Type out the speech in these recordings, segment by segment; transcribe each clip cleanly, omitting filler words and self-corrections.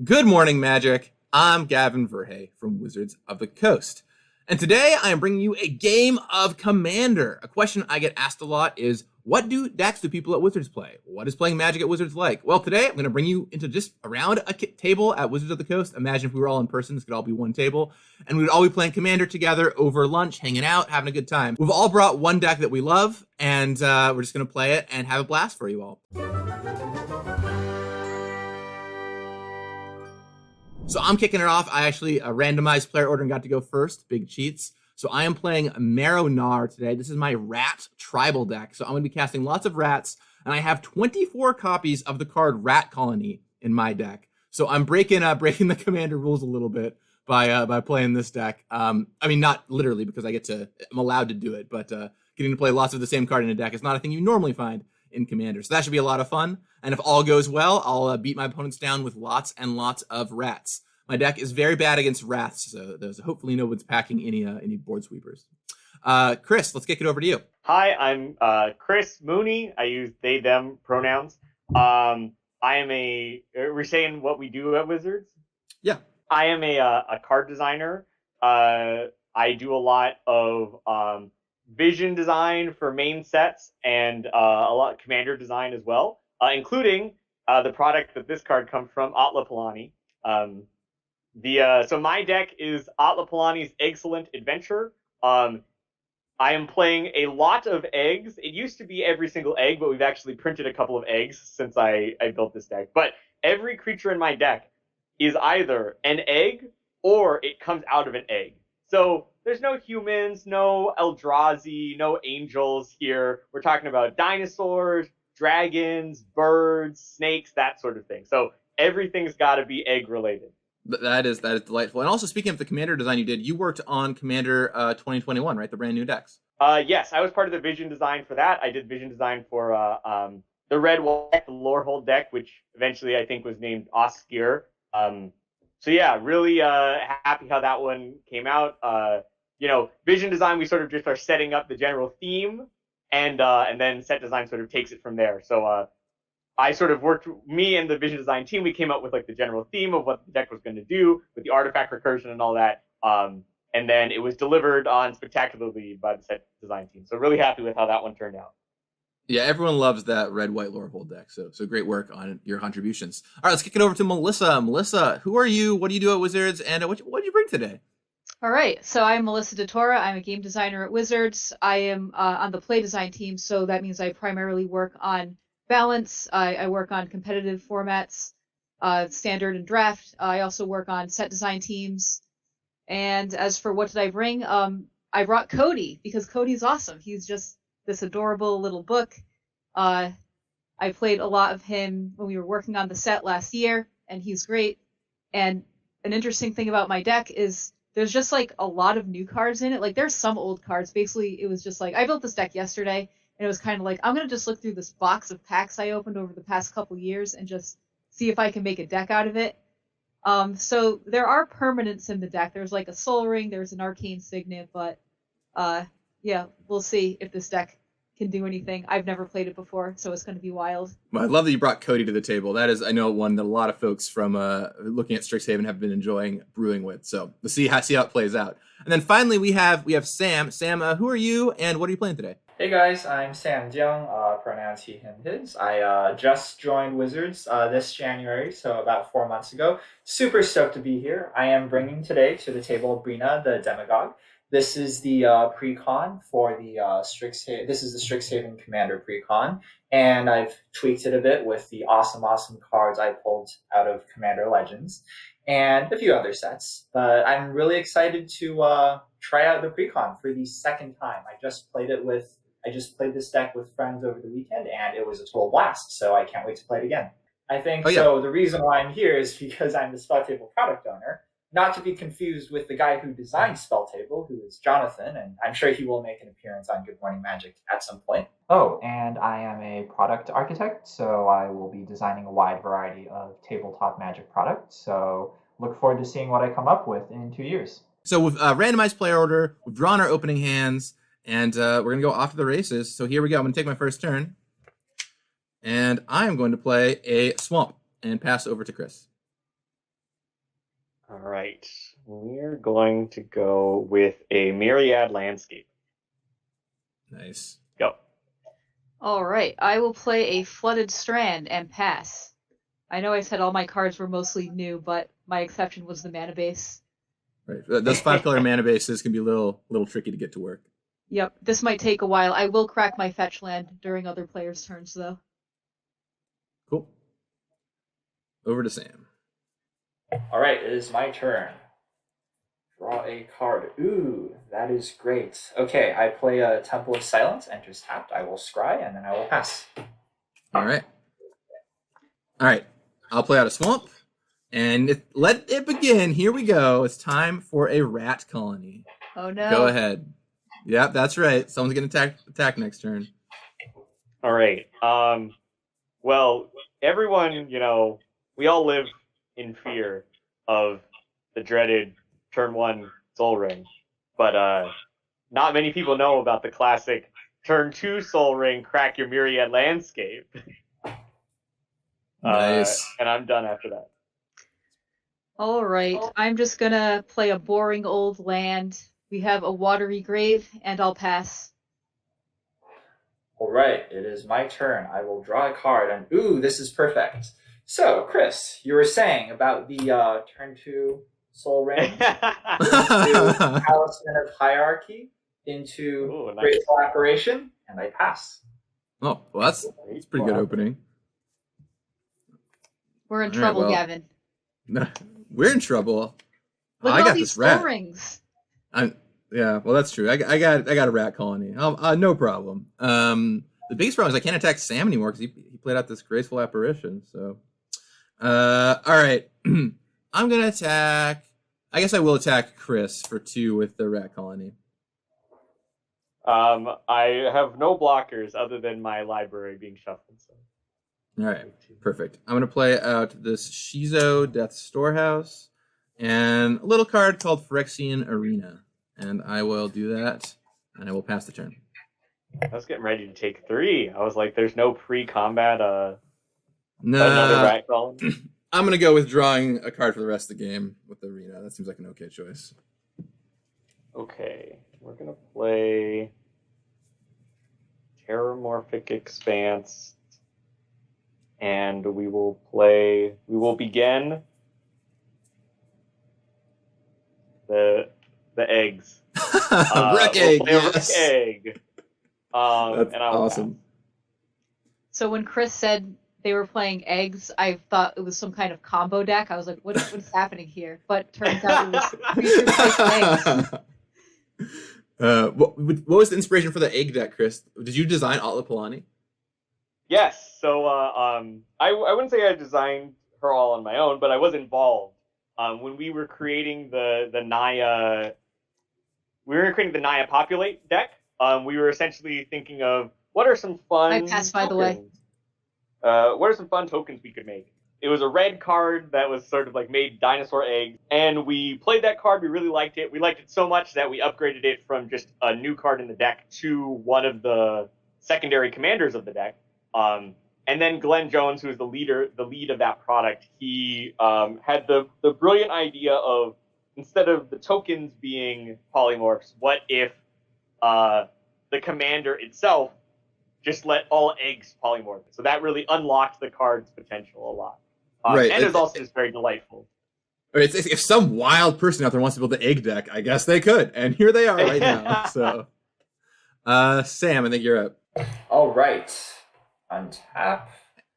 Good morning, Magic. I'm Gavin Verhey from Wizards of the Coast. And today I am bringing you a game of Commander. A question I get asked a lot is, what decks do people at Wizards play? What is playing Magic at Wizards like? Well, today I'm going to bring you into just around a table at Wizards of the Coast. Imagine if we were all in person, this could all be one table. And we would all be playing Commander together over lunch, hanging out, having a good time. We've all brought one deck that we love, and we're just going to play it and have a blast for you all. So I'm kicking it off. I actually randomized player order and got to go first. Big cheats. So I am playing marrow-gnawer today. This is my rat tribal deck. So I'm going to be casting lots of rats, and I have 24 copies of the card Rat Colony in my deck. So I'm breaking the commander rules a little bit by playing this deck. I mean, not literally because I'm allowed to do it, but getting to play lots of the same card in a deck is not a thing you normally find in Commander. So that should be a lot of fun. And if all goes well, I'll beat my opponents down with lots and lots of rats. My deck is very bad against rats, so there's hopefully no one's packing any board sweepers. Chris, let's kick it over to you. Hi, I'm Chris Mooney. I use they, them pronouns. I am we're saying what we do at Wizards? Yeah. I am a card designer. I do a lot of vision design for main sets and a lot of commander design as well, including the product that this card comes from, Atla Palani. So my deck is Atla Palani's Excellent Adventure. I am playing a lot of eggs. It used to be every single egg, but we've actually printed a couple of eggs since I built this deck. But every creature in my deck is either an egg or it comes out of an egg. So there's no humans, no Eldrazi, no angels here. We're talking about dinosaurs, dragons, birds, snakes, that sort of thing. So everything's got to be egg related. That is delightful. And also, speaking of the Commander design you did, you worked on Commander 2021, right? The brand new decks. Yes, I was part of the vision design for that. I did vision design for the red white, the Lorehold deck, which eventually I think was named Oscure. So yeah, really happy how that one came out. Vision design, we sort of just are setting up the general theme, and then set design sort of takes it from there. So I sort of worked, me and the vision design team, we came up with like the general theme of what the deck was going to do with the artifact recursion and all that. And then it was delivered on spectacularly by the set design team. So really happy with how that one turned out. Yeah, everyone loves that red white Lorehold deck. So great work on your contributions. All right, let's kick it over to Melissa. Melissa, who are you? What do you do at Wizards? And what did you bring today? All right, so I'm Melissa DeTora. I'm a game designer at Wizards. I am on the play design team, so that means I primarily work on balance. I work on competitive formats, standard and draft. I also work on set design teams. And as for what did I bring, I brought Codie because Codie's awesome. He's just this adorable little book. I played a lot of him when we were working on the set last year, and he's great. And an interesting thing about my deck is there's just like a lot of new cards in it. Like there's some old cards. Basically, it was just like I built this deck yesterday. And it was kind of like, I'm going to just look through this box of packs I opened over the past couple years and just see if I can make a deck out of it. So there are permanents in the deck. There's like a Soul Ring, there's an Arcane Signet, but yeah, we'll see if this deck can do anything. I've never played it before, so it's going to be wild. Well, I love that you brought Codie to the table. That is, I know, one that a lot of folks from looking at Strixhaven have been enjoying brewing with. So we'll see how it plays out. And then finally, we have Sam. Sam, who are you, and what are you playing today? Hey guys, I'm Sam Jiang, pronouns he, him, his. I just joined Wizards this January, so about 4 months ago. Super stoked to be here. I am bringing today to the table Breena, the Demagogue. This is the pre-con for the Strixhaven. This is the Strixhaven Commander pre-con, and I've tweaked it a bit with the awesome cards I pulled out of Commander Legends and a few other sets. But I'm really excited to try out the pre-con for the second time. I just played this deck with friends over the weekend, and it was a total blast, so I can't wait to play it again. I think so. The reason why I'm here is because I'm the Spelltable product owner, not to be confused with the guy who designed Spelltable, who is Jonathan, and I'm sure he will make an appearance on Good Morning Magic at some point. Oh, and I am a product architect, so I will be designing a wide variety of tabletop Magic products, so look forward to seeing what I come up with in 2 years. So with randomized player order, we've drawn our opening hands, and we're going to go off to the races. So here we go. I'm going to take my first turn. And I am going to play a Swamp and pass over to Chris. All right. We're going to go with a myriad landscape. Nice. Go. All right, I will play a flooded strand and pass. I know I said all my cards were mostly new, but my exception was the mana base. Right. Those 5-color mana bases can be a little tricky to get to work. Yep, this might take a while. I will crack my fetch land during other players' turns, though. Cool. Over to Sam. All right, it is my turn. Draw a card. Ooh, that is great. Okay, I play a Temple of Silence, enters tapped. I will scry, and then I will pass. All right. I'll play out a swamp, and let it begin. Here we go. It's time for a rat colony. Oh no. Go ahead. Yep, that's right. Someone's gonna attack next turn. All right. Well, everyone, we all live in fear of the dreaded turn 1 Soul Ring, but not many people know about the classic turn 2 Soul Ring, crack your myriad landscape. Nice. And I'm done after that. All right, I'm just gonna play a boring old land. We have a watery grave, and I'll pass. All right, it is my turn. I will draw a card, and ooh, this is perfect. So, Chris, you were saying about the turn 2 Soul Ring into Talisman of Hierarchy into Graceful Apparition, and I pass. Oh, well, that's pretty good opening. We're in trouble, Gavin. No, we're in trouble. Look I at got all these this rat. Soul Rings. Yeah, well, that's true. I got a rat colony. No problem. The biggest problem is I can't attack Sam anymore because he played out this Graceful Apparition. So, all right, I'm gonna attack. I guess I will attack Chris for 2 with the rat colony. I have no blockers other than my library being shuffled. So. All right, perfect. I'm gonna play out this Shizo Death Storehouse and a little card called Phyrexian Arena, and I will do that, and I will pass the turn. I was getting ready to take 3. I was like, "There's no pre-combat Nah, another rat colony." I'm gonna go with drawing a card for the rest of the game with the Arena. That seems like an okay choice. Okay, we're gonna play Terramorphic Expanse. And we will begin the eggs. Wreck egg, yes. Wreck egg. That's and I will awesome. pass. So when Chris said they were playing eggs, I thought it was some kind of combo deck. I was like, what's happening here? But turns out it was creature-type eggs. What was the inspiration for the egg deck, Chris? Did you design Atla Palani? Yes. So I wouldn't say I designed her all on my own, but I was involved. When we were creating the Naya, Populate deck. We were essentially thinking of what are some fun. I passed, by the way. What are some fun tokens we could make? It was a red card that was sort of like made dinosaur eggs, and we played that card. We really liked it. We liked it so much that we upgraded it from just a new card in the deck to one of the secondary commanders of the deck. And then Glenn Jones, who is the lead of that product, he had the brilliant idea of, instead of the tokens being polymorphs, what if the commander itself just let all eggs polymorph? So that really unlocked the card's potential a lot. Right. And it's also just very delightful. If some wild person out there wants to build the egg deck, I guess they could. And here they are right now. So, Sam, I think you're up. All right. Untap.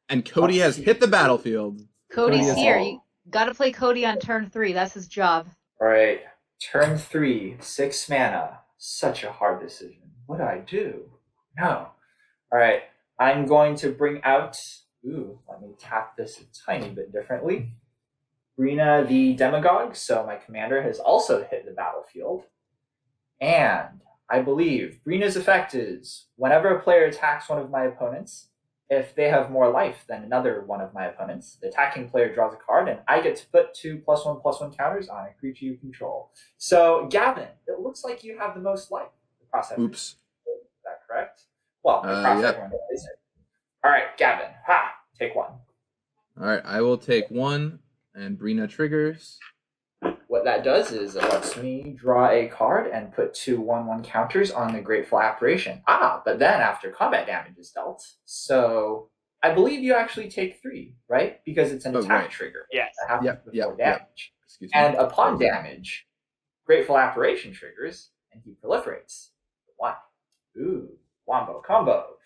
And Codie has hit the battlefield. Codie's here. You gotta play Codie on turn 3. That's his job. All right. Turn 3, 6 mana. Such a hard decision. What do I do? No. All right. I'm going to bring out... Ooh, let me tap this a tiny bit differently. Breena the Demagogue. So my commander has also hit the battlefield. And I believe Breena's effect is whenever a player attacks one of my opponents, if they have more life than another one of my opponents, the attacking player draws a card, and I get to put 2 +1/+1 counters on a creature you control. So, Gavin, it looks like you have the most life. Oops. Is that correct? Well, everyone is it. All right, Gavin. Take 1. All right, I will take 1, and Breena triggers. what that does is it lets me draw a card and put 2/1/1 counters on the Grateful Apparition. But then after combat damage is dealt, so I believe you actually take 3, right? Because it's an attack trigger. Yes. That happens before damage. Excuse me. And upon damage, Grateful Apparition triggers and he proliferates. 1. Ooh, wombo combo.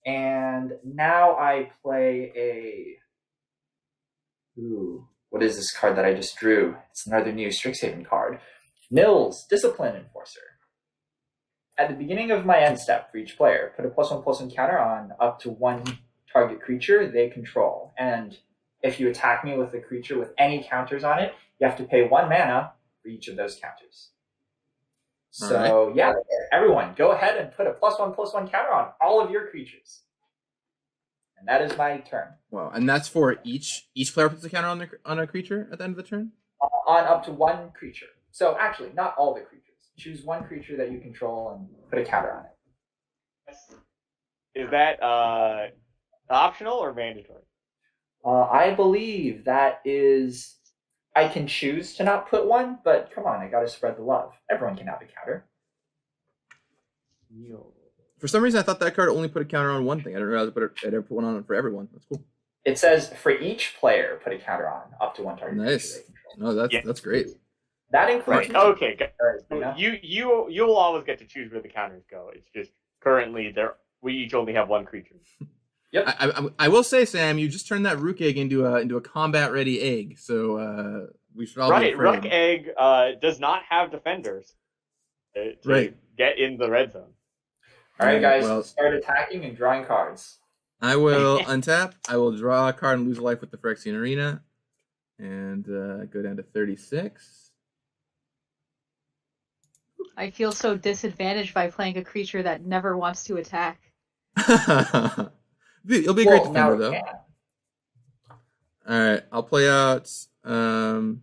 And now I play a... Ooh, what is this card that I just drew? It's another new Strixhaven card. Mills, Discipline Enforcer. At the beginning of my end step for each player, put a +1/+1 counter on up to 1 target creature they control. And if you attack me with a creature with any counters on it, you have to pay 1 mana for each of those counters. So, yeah, everyone, go ahead and put a +1/+1 counter on all of your creatures. And that is my turn. Wow, and that's for each player puts a counter on a creature at the end of the turn? On up to 1 creature. So, actually, not all the creatures. Choose 1 creature that you control and put a counter on it. Is that optional or mandatory? I believe that is... I can choose to not put 1, but come on, I gotta spread the love. Everyone can have a counter. For some reason, I thought that card only put a counter on one thing. I didn't realize it ever put one on for everyone. That's cool. It says for each player, put a counter on up to 1 target. Nice. No, that's great. That includes... Okay, you'll always get to choose where the counters go. It's just currently we each only have 1 creature. Yep. I will say, Sam, you just turned that Rook egg into a combat ready egg, so we should all be afraid. Rook egg does not have defenders to get in the red zone. All right, guys, start attacking and drawing cards. I will untap. I will draw a card and lose a life with the Phyrexian Arena, and go down to 36. I feel so disadvantaged by playing a creature that never wants to attack. You'll be a great defender, though. All right, I'll play out. I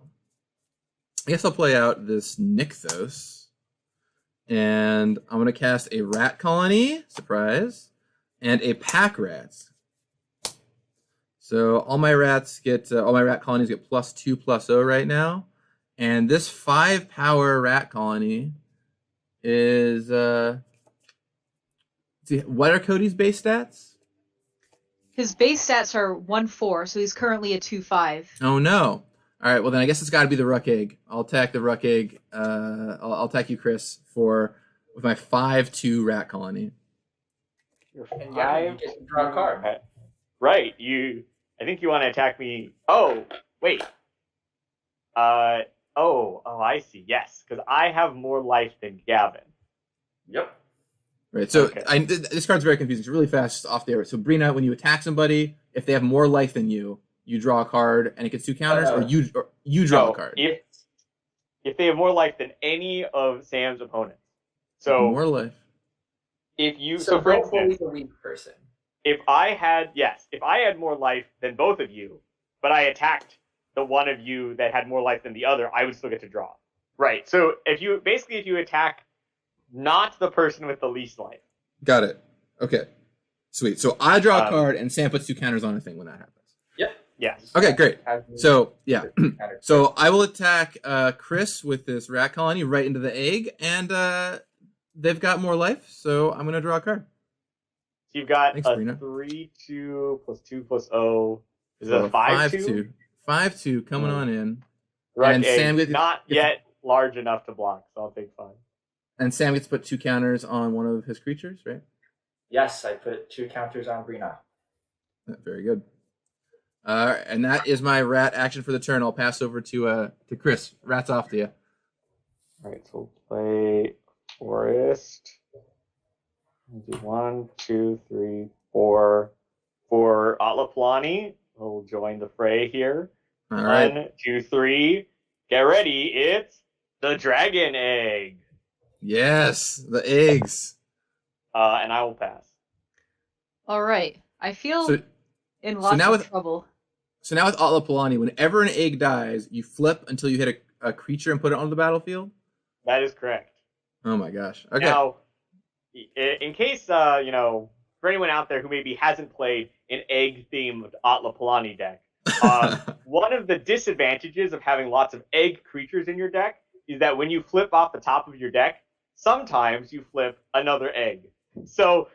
guess I'll play out this Nykthos, and I'm gonna cast a Rat Colony, surprise, and a Pack Rats. So all my Rat colonies get +2/+0 right now, and this 5-power Rat Colony is what are Codie's base stats? His base stats are 1/4, so he's currently a 2/5. Oh no! All right, well then I guess it's got to be the Rook Egg. I'll attack the Rook Egg. I'll attack you, Chris, with my 5/2 Rat Colony. And yeah, you get to draw a card. Right. I think you want to attack me. Oh, wait. Oh, I see. Yes, because I have more life than Gavin. Yep. Right, so this card's very confusing. It's really fast, just off the air. So Breena, when you attack somebody, if they have more life than you, you draw a card and it gets 2 counters, or you draw a card. If they have more life than any of Sam's opponents. So more life. So for instance, a weak person. If I had more life than both of you, but I attacked the one of you that had more life than the other, I would still get to draw. Right. So if you attack not the person with the least life. Got it. Okay. Sweet. So I draw a card and Sam puts 2 counters on a thing when that happens. Yep. Yes. Okay, great. So yeah. So I will attack Chris with this Rat Colony right into the egg, and they've got more life, so I'm gonna draw a card. So you've got Thanks, a Breena. 3/2 +2/+0. Is it a 5/2? 5/2 coming on in. Right. And Sam not yet large enough to block, so I'll take 5. And Sam gets to put 2 counters on one of his creatures, right? Yes, I put 2 counters on Breena. Very good. And that is my rat action for the turn. I'll pass over to Chris. Rat's off to you. All right, so we'll play Forest. We'll do 1, 2, 3, 4. For Atla Palani, we'll join the fray here. All right. 1, 2, 3. Get ready. It's the Dragon Egg. Yes, the eggs. And I will pass. All right. I feel in lots of trouble. So now with Atla Palani, whenever an egg dies, you flip until you hit a creature and put it on the battlefield? That is correct. Oh my gosh. Okay. Now, in case, for anyone out there who maybe hasn't played an egg-themed Atla Palani deck, One of the disadvantages of having lots of egg creatures in your deck is that when you flip off the top of your deck, sometimes you flip another egg. So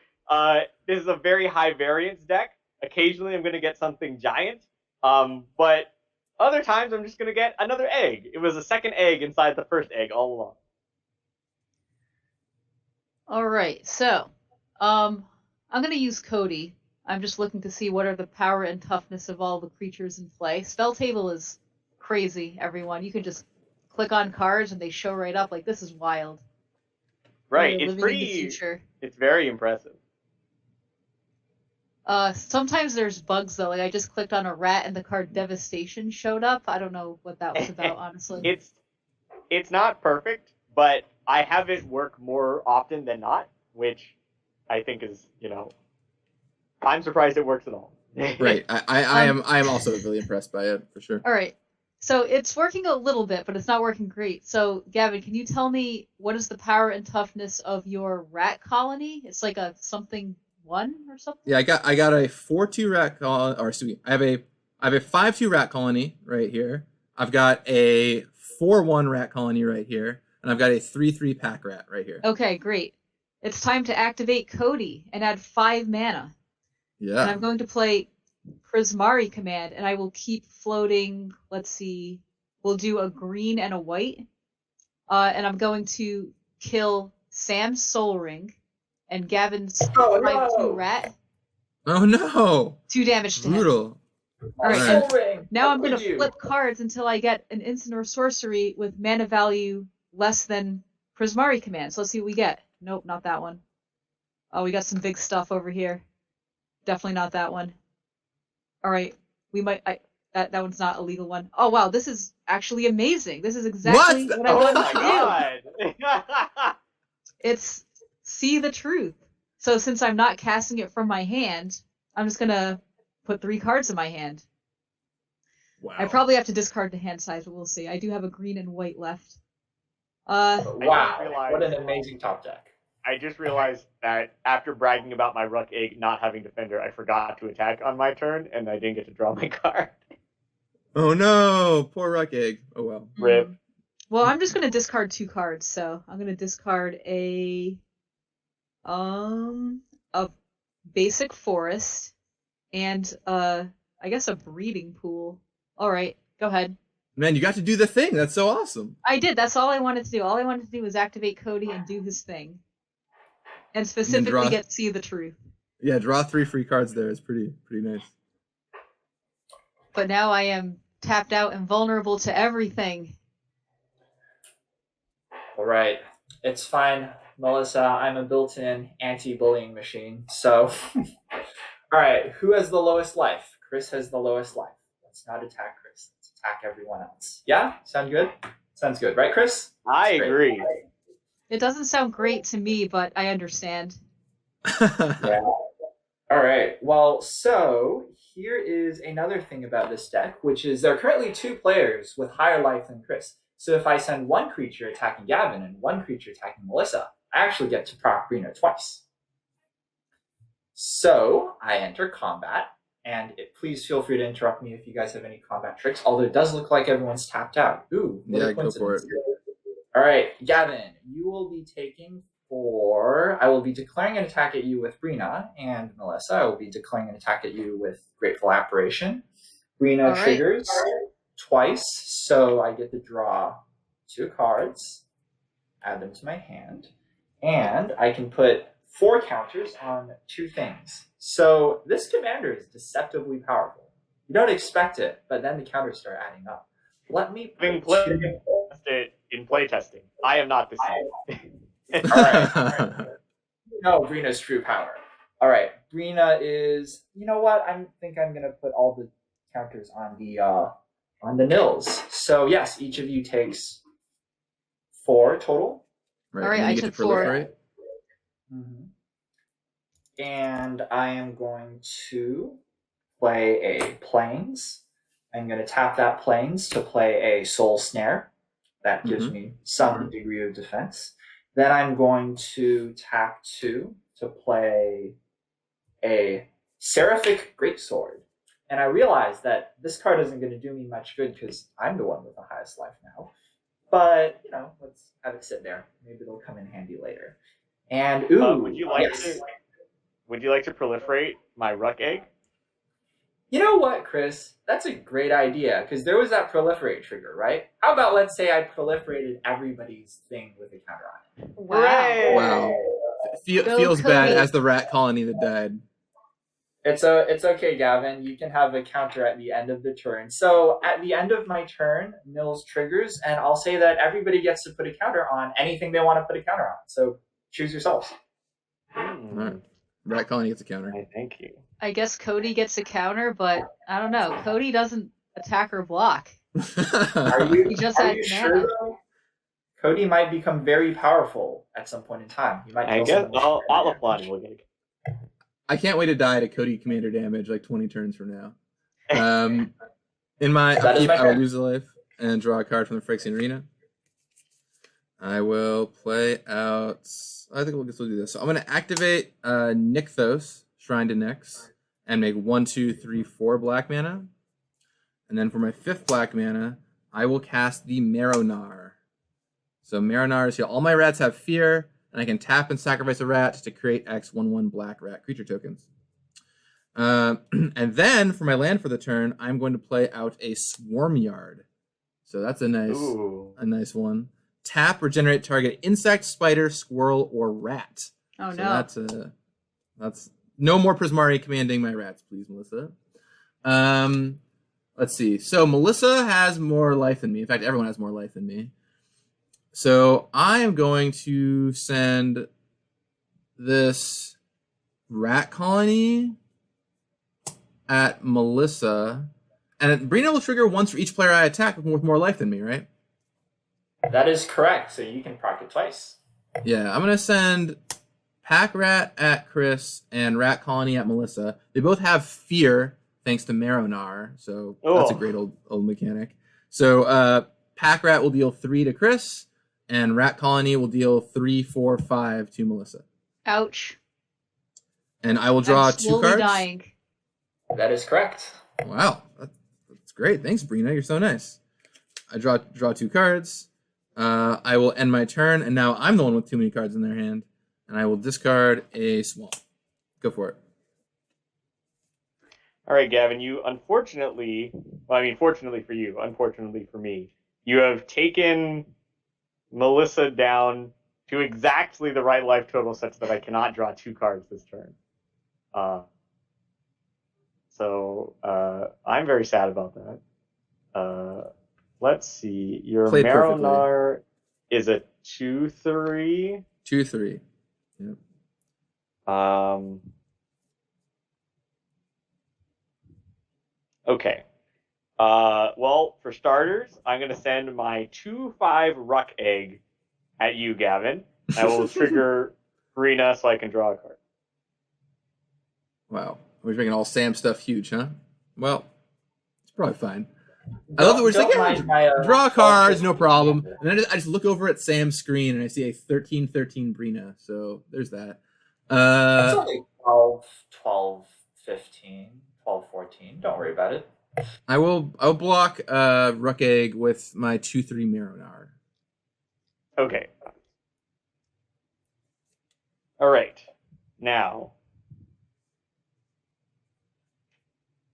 this is a very high variance deck. Occasionally I'm going to get something giant, but other times I'm just going to get another egg. It was a second egg inside the first egg all along. All right, so I'm going to use Codie. I'm just looking to see what are the power and toughness of all the creatures in play. Spelltable is crazy, everyone. You can just click on cards and they show right up. Like, this is wild. Right, We're it's living in the pretty. future. It's very impressive. Sometimes there's bugs though. Like I just clicked on a rat and the card Devastation showed up. I don't know what that was about, honestly. It's not perfect, but I have it work more often than not, which I think is, I'm surprised it works at all. Right. I am also really impressed by it for sure. All right. So it's working a little bit, but it's not working great. So Gavin, can you tell me what is the power and toughness of your rat colony? It's like a something 1 or something? Yeah, I got a 4/2 rat colony, or excuse me, I have a 5/2 rat colony right here. I've got a 4/1 rat colony right here, and I've got a 3/3 pack rat right here. Okay, great. It's time to activate Codie and add 5 mana. Yeah. And I'm going to play Prismari command, and I will keep floating. Let's see. We'll do a green and a white. And I'm going to kill Sam's Soul Ring and Gavin's 5/2 rat. Oh no! 2 damage to him. Brutal. All right. Ring. Now I'm going to flip cards until I get an instant or sorcery with mana value less than Prismari command. So let's see what we get. Nope, not that one. Oh, we got some big stuff over here. Definitely not that one. All right, we might. That one's not a legal one. Oh wow, this is actually amazing. This is exactly what I wanted to do. It's see the truth. So since I'm not casting it from my hand, I'm just gonna put 3 cards in my hand. Wow. I probably have to discard the hand size, but we'll see. I do have a green and white left. Wow, what an amazing top deck. I just realized that after bragging about my Ruck Egg not having Defender, I forgot to attack on my turn, and I didn't get to draw my card. Oh no, poor Ruck Egg. Oh well. Rip. Well, I'm just gonna discard 2 cards, so I'm gonna discard a basic forest and I guess a breeding pool. All right, go ahead. Man, you got to do the thing. That's so awesome. I did. That's all I wanted to do. All I wanted to do was activate Codie and do his thing, and specifically get to see the truth. Yeah, draw 3 free cards there. It's pretty nice. But now I am tapped out and vulnerable to everything. All right, it's fine, Melissa. I'm a built-in anti-bullying machine. So, all right, who has the lowest life? Chris has the lowest life. Let's not attack Chris. Let's attack everyone else. Yeah, sound good? Sounds good, right, Chris? I agree. It doesn't sound great to me, but I understand. Yeah. All right. Well, so here is another thing about this deck, which is there are currently 2 players with higher life than Chris. So if I send 1 creature attacking Gavin and 1 creature attacking Melissa, I actually get to proc Breena twice. So I enter combat, and please feel free to interrupt me if you guys have any combat tricks, although it does look like everyone's tapped out. Ooh, yeah, go for it. All right, Gavin, you will be taking 4. I will be declaring an attack at you with Breena, and Melissa, I will be declaring an attack at you with Grateful Apparition. Breena triggers twice, so I get to draw 2 cards, add them to my hand, and I can put 4 counters on 2 things. So this commander is deceptively powerful. You don't expect it, but then the counters start adding up. Let me it in playtesting. I am not the same. All right. No, Breena's true power. All right, Breena is. You know what? I think I'm gonna put all the counters on the nils. So yes, each of you takes 4 total. Right. All right, I took 4. Mm-hmm. And I am going to play a Plains. I'm going to tap that Plains to play a Soul Snare. That gives me some degree of defense. Then I'm going to tap 2 to play a Seraphic Greatsword. And I realized that this card isn't going to do me much good because I'm the one with the highest life now. But, let's have it sit there. Maybe it'll come in handy later. And, would you like to proliferate my ruck egg? You know what, Chris? That's a great idea, because there was that proliferate trigger, right? How about, let's say I proliferated everybody's thing with a counter on it? Wow. Feels bad as the rat colony that died. It's okay, Gavin. You can have a counter at the end of the turn. So at the end of my turn, Mills triggers, and I'll say that everybody gets to put a counter on anything they want to put a counter on. So choose yourselves. All right. Rat colony gets a counter. Thank you. I guess Codie gets a counter, but I don't know. Codie doesn't attack or block. He just Are adds you mana. sure, though? Codie might become very powerful at some point in time. He might I guess Atla Palani will get it. I can't wait to die to Codie commander damage like 20 turns from now. In my upkeep, I will lose a life and draw a card from the Phyrexian Arena. I will play out. I think we'll do this. So I'm going to activate Nykthos, Shrine to Nyx, and make 1, 2, 3, 4 black mana. And then for my 5th black mana, I will cast the Marrow-gnawer. So Marrow-gnawer is here. All my rats have fear, and I can tap and sacrifice a rat to create X 1/1 black rat creature tokens. And then for my land for the turn, I'm going to play out a Swarmyard. So that's a nice one. Tap, regenerate target insect, spider, squirrel, or rat. Oh, so no. That's no more Prismari commanding my rats, please, Melissa. Let's see. So Melissa has more life than me. In fact, everyone has more life than me. So I am going to send this rat colony at Melissa. And Breena will trigger once for each player I attack with more life than me, right? That is correct. So you can proc it twice. Yeah, I'm going to send Pack Rat at Chris and Rat Colony at Melissa. They both have fear thanks to Marrow-gnawer, so that's a great old mechanic. So Pack Rat will deal 3 to Chris, and Rat Colony will deal 3, 4, 5 to Melissa. Ouch. And I will draw 2 cards. Dying. That is correct. Wow, that's great. Thanks, Breena. You're so nice. I draw 2 cards. I will end my turn, and now I'm the one with too many cards in their hand, and I will discard a swamp. Go for it. All right, Gavin, fortunately for you, unfortunately for me, you have taken Melissa down to exactly the right life total such that I cannot draw 2 cards this turn. So I'm very sad about that. Let's see. Your Marrow-gnawer is a 2/3. 2/3. Yep. Okay. Well, for starters, I'm going to send my 2/5 Ruck Egg at you, Gavin. I will trigger Breena so I can draw a card. Wow. We're making all Sam stuff huge, huh? Well, it's probably fine. I love that we're just like, draw cards, no problem. And then I just look over at Sam's screen and I see a 13/13 Breena. So there's that. It's only 12, 15, 12, 14. Don't worry about it. I'll block Ruck Egg with my 2/3 Marrow-gnawer. Okay. All right. Now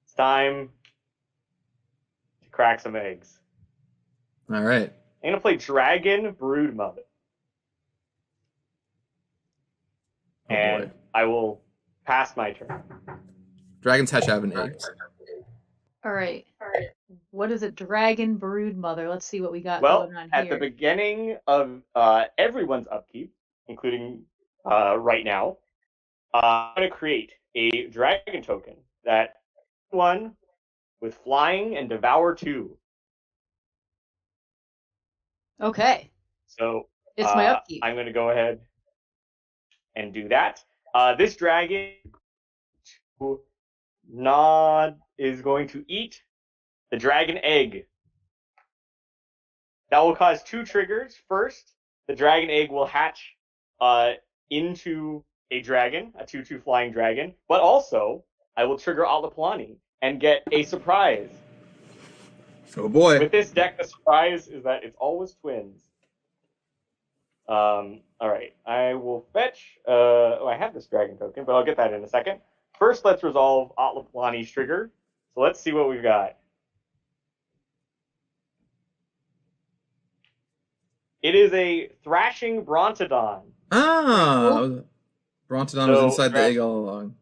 it's time to crack some eggs. All right. I'm gonna play Dragon Broodmother. And I will pass my turn. Dragons hatch out an egg. All right. What is it? Dragon Broodmother. Let's see what we got Well, going on at here. the beginning of everyone's upkeep, including right now, I'm going to create a dragon token that one with flying and devour 2. Okay. So It's my upkeep. I'm going to go ahead and do that. This dragon is going to eat the dragon egg. That will cause 2 triggers. First, the dragon egg will hatch into a dragon, a 2/2 flying dragon. But also, I will trigger Atla Palani. and get a surprise. Oh boy. With this deck, the surprise is that it's always twins. All right, I will fetch. I have this dragon token, but I'll get that in a second. First, let's resolve Atla Palani's trigger. So let's see what we've got. It is a Thrashing Brontodon. Ah, Brontodon was inside the egg all along.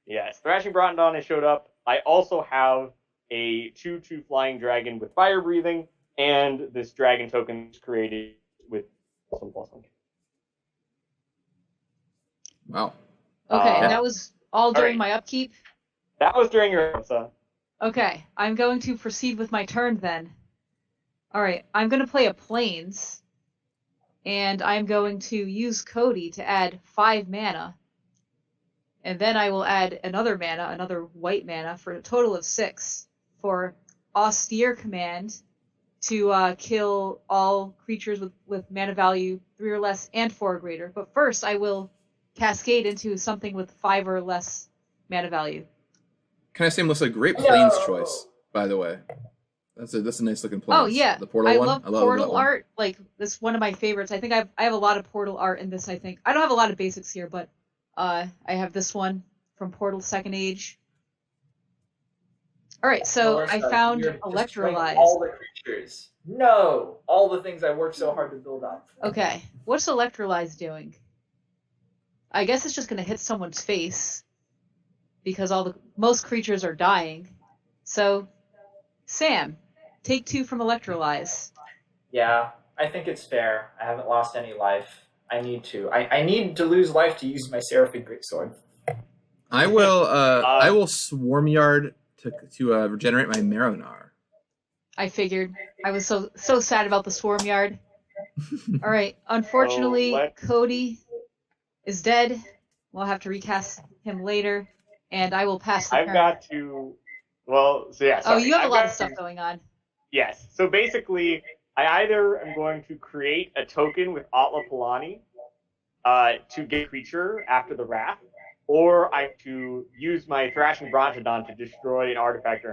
Yes, Thrashing Brontodon has showed up. I also have a 2/2 flying dragon with fire breathing, and this dragon token is created with +1/+1. Wow. Okay, and that was all during my upkeep? That was during your answer. Okay, I'm going to proceed with my turn then. Alright, I'm going to play a Plains, and I'm going to use Codie to add 5 mana. And then I will add another mana, another white mana, for a total of 6 for Austere Command to kill all creatures with mana value 3 or less and 4 or greater. But first, I will cascade into something with 5 or less mana value. Can I say, Melissa, great Plains choice, by the way. That's a nice looking Plains. Oh yeah, the portal one. I love portal art. Like, this is one of my favorites. I think I have a lot of portal art in this. I think I don't have a lot of basics here, but I have this one from Portal Second Age. All right, so I found Electrolyze. All the creatures. No, all the things I worked so hard to build up. Okay, what's Electrolyze doing? I guess it's just going to hit someone's face because most creatures are dying. So, Sam, take 2 from Electrolyze. Yeah, I think it's fair. I haven't lost any life. I need to. I need to lose life to use my Seraphim Greatsword. I will Swarmyard to regenerate my marrow-gnawer. I figured. I was so sad about the Swarmyard. All right, unfortunately, Codie is dead. We'll have to recast him later, and I will pass the turn. I've got to. Well, so yeah. Sorry. Oh, you have I've a lot of stuff going on. Yes. So basically, I either am going to create a token with Atla Palani to get a creature after the Wrath, or I have to use my Thrashing Brontodon to destroy an artifact.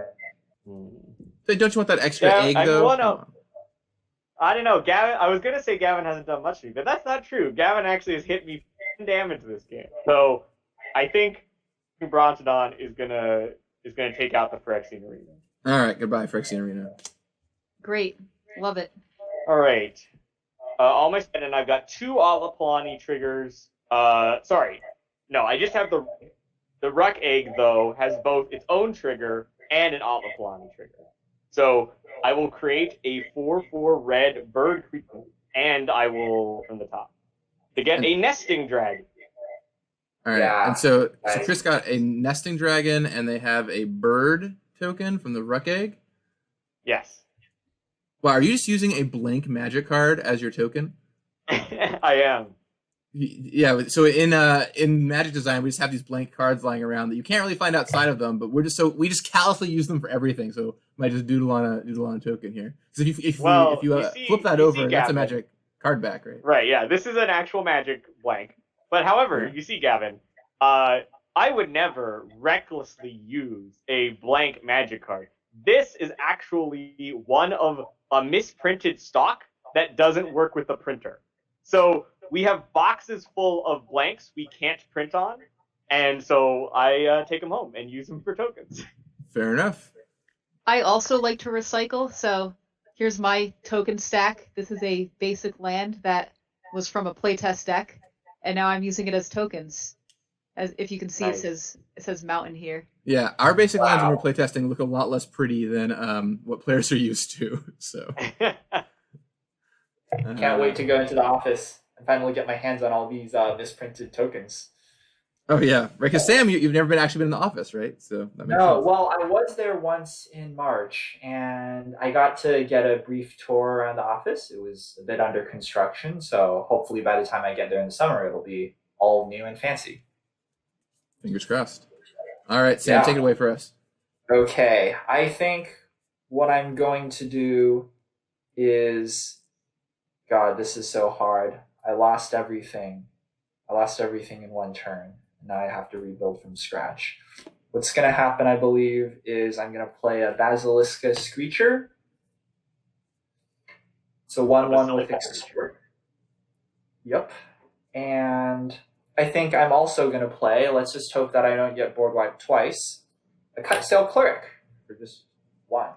So don't you want that extra egg, though? I don't know. Gavin. I was going to say Gavin hasn't done much to me, but that's not true. Gavin actually has hit me damage this game. So I think Brontodon is gonna take out the Phyrexian Arena. All right, goodbye, Phyrexian Arena. Great, love it. All right, all my spend, and I've got 2 Atla Palani triggers. Sorry, no, I just have the Ruck Egg though has both its own trigger and an Atla Palani trigger. So I will create a 4/4 red bird creature, and I will from the top to get a nesting dragon. All right, yeah. And so Chris got a nesting dragon, and they have a bird token from the Ruck Egg? Yes. Wow, are you just using a blank magic card as your token? I am. Yeah, so in Magic Design, we just have these blank cards lying around that you can't really find outside of them, but we just callously use them for everything. So might just doodle on a token here. Because if you flip that over, that's a magic card back, right? Right. Yeah. This is an actual magic blank. But however, you see, Gavin, I would never recklessly use a blank magic card. This is actually one of a misprinted stock that doesn't work with the printer. So we have boxes full of blanks we can't print on, and so I take them home and use them for tokens. Fair enough. I also like to recycle, so here's my token stack. This is a basic land that was from a playtest deck, and now I'm using it as tokens. As if you can see, nice. It says mountain here. Yeah, our basic lands when we're playtesting look a lot less pretty than what players are used to. So can't wait to go into the office and finally get my hands on all these misprinted tokens. Oh yeah, right. Because Sam, you've never actually been in the office, right? So that makes sense. Well, I was there once in March, and I got to get a brief tour around the office. It was a bit under construction, so hopefully by the time I get there in the summer, it'll be all new and fancy. Fingers crossed. All right, Sam, take it away for us. Okay, I think what I'm going to do is, God, this is so hard. I lost everything in one turn. Now I have to rebuild from scratch. What's going to happen, I believe, is I'm going to play a Basiliska Screecher. So 1/1 with Extort. Yep. And I think I'm also going to play, let's just hope that I don't get board wiped twice, a Cut Sail Cleric for just 1.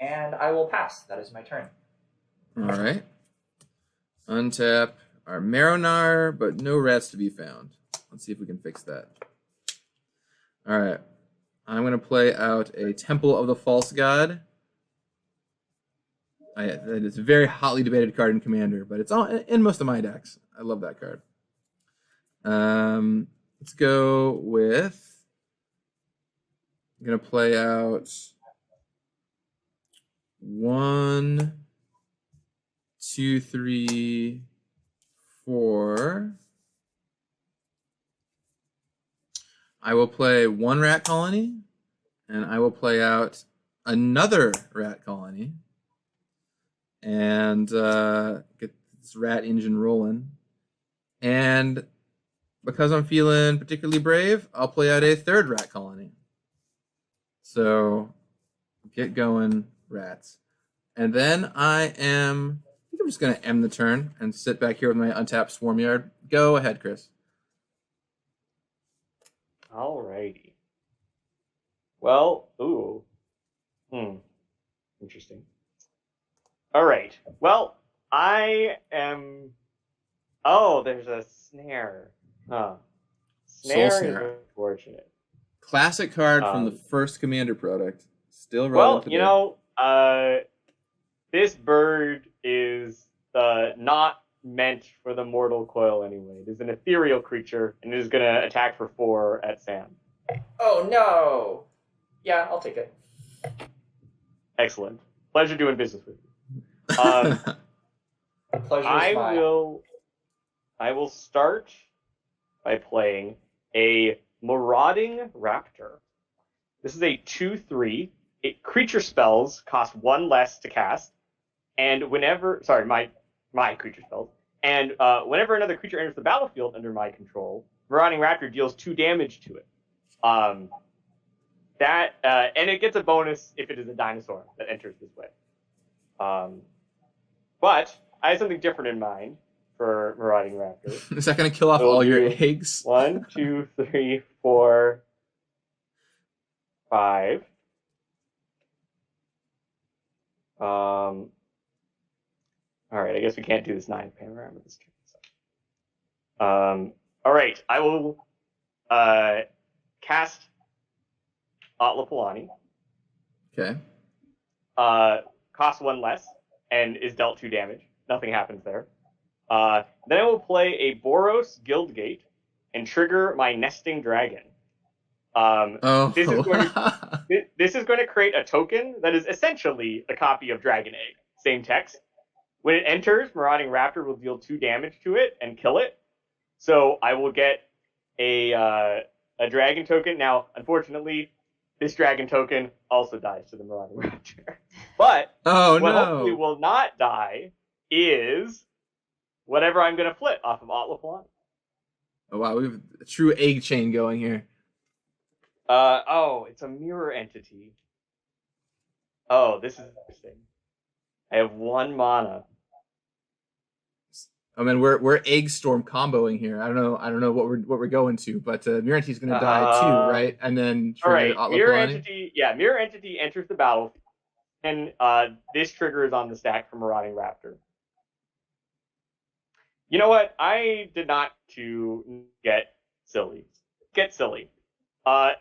And I will pass. That is my turn. All right. Untap our marrow-gnawer, but no rats to be found. Let's see if we can fix that. All right. I'm going to play out a Temple of the False God. It's a very hotly debated card in Commander, but it's all in most of my decks. I love that card. Let's go with... I'm going to play out 1, 2, 3, 4. I will play 1 rat colony, and I will play out another rat colony, and get this rat engine rolling. And because I'm feeling particularly brave, I'll play out a 3rd rat colony. So get going, rats. And then I think I'm just going to end the turn and sit back here with my untapped Swarm Yard. Go ahead, Chris. Alrighty. Well, interesting. All right. Well, I am. Oh, there's a snare. Huh. Snare is unfortunate. Classic card from the first Commander product. Still relevant today. This bird is not meant for the mortal coil anyway. It is an ethereal creature, and it is going to attack for 4 at Sam. Oh, no. Yeah, I'll take it. Excellent. Pleasure doing business with you. Pleasure is mine. I will start by playing a Marauding Raptor. This is a 2/3. Creature spells cost 1 less to cast, and whenever my creature spells, and whenever another creature enters the battlefield under my control, Marauding Raptor deals 2 damage to it. And it gets a bonus if it is a dinosaur that enters this way. But I have something different in mind for Marauding Raptor. Is that going to kill off all your eggs? 1, 2, 3, 4, 5. All right, I guess we can't do this 9 panorama this turn. All right, I will cast Atla Palani. Okay. Costs 1 less and is dealt 2 damage. Nothing happens there. Then I will play a Boros Guildgate and trigger my Nesting Dragon. This is going to create a token that is essentially a copy of Dragon Egg. Same text. When it enters, Marauding Raptor will deal 2 damage to it and kill it. So I will get a dragon token. Now, unfortunately, this dragon token also dies to the Marauding Raptor. But what hopefully will not die is whatever I'm going to flip off of Atla Palani. Oh, wow, we have a true egg chain going here. It's a mirror entity. Oh, this is interesting. I have 1 mana. I mean, we're egg storm comboing here. I don't know what we're going to, but mirror entity's going to die too, right? And then all right, mirror entity enters the battle, and this trigger is on the stack for Marauding Raptor. You know what? I did not to get silly.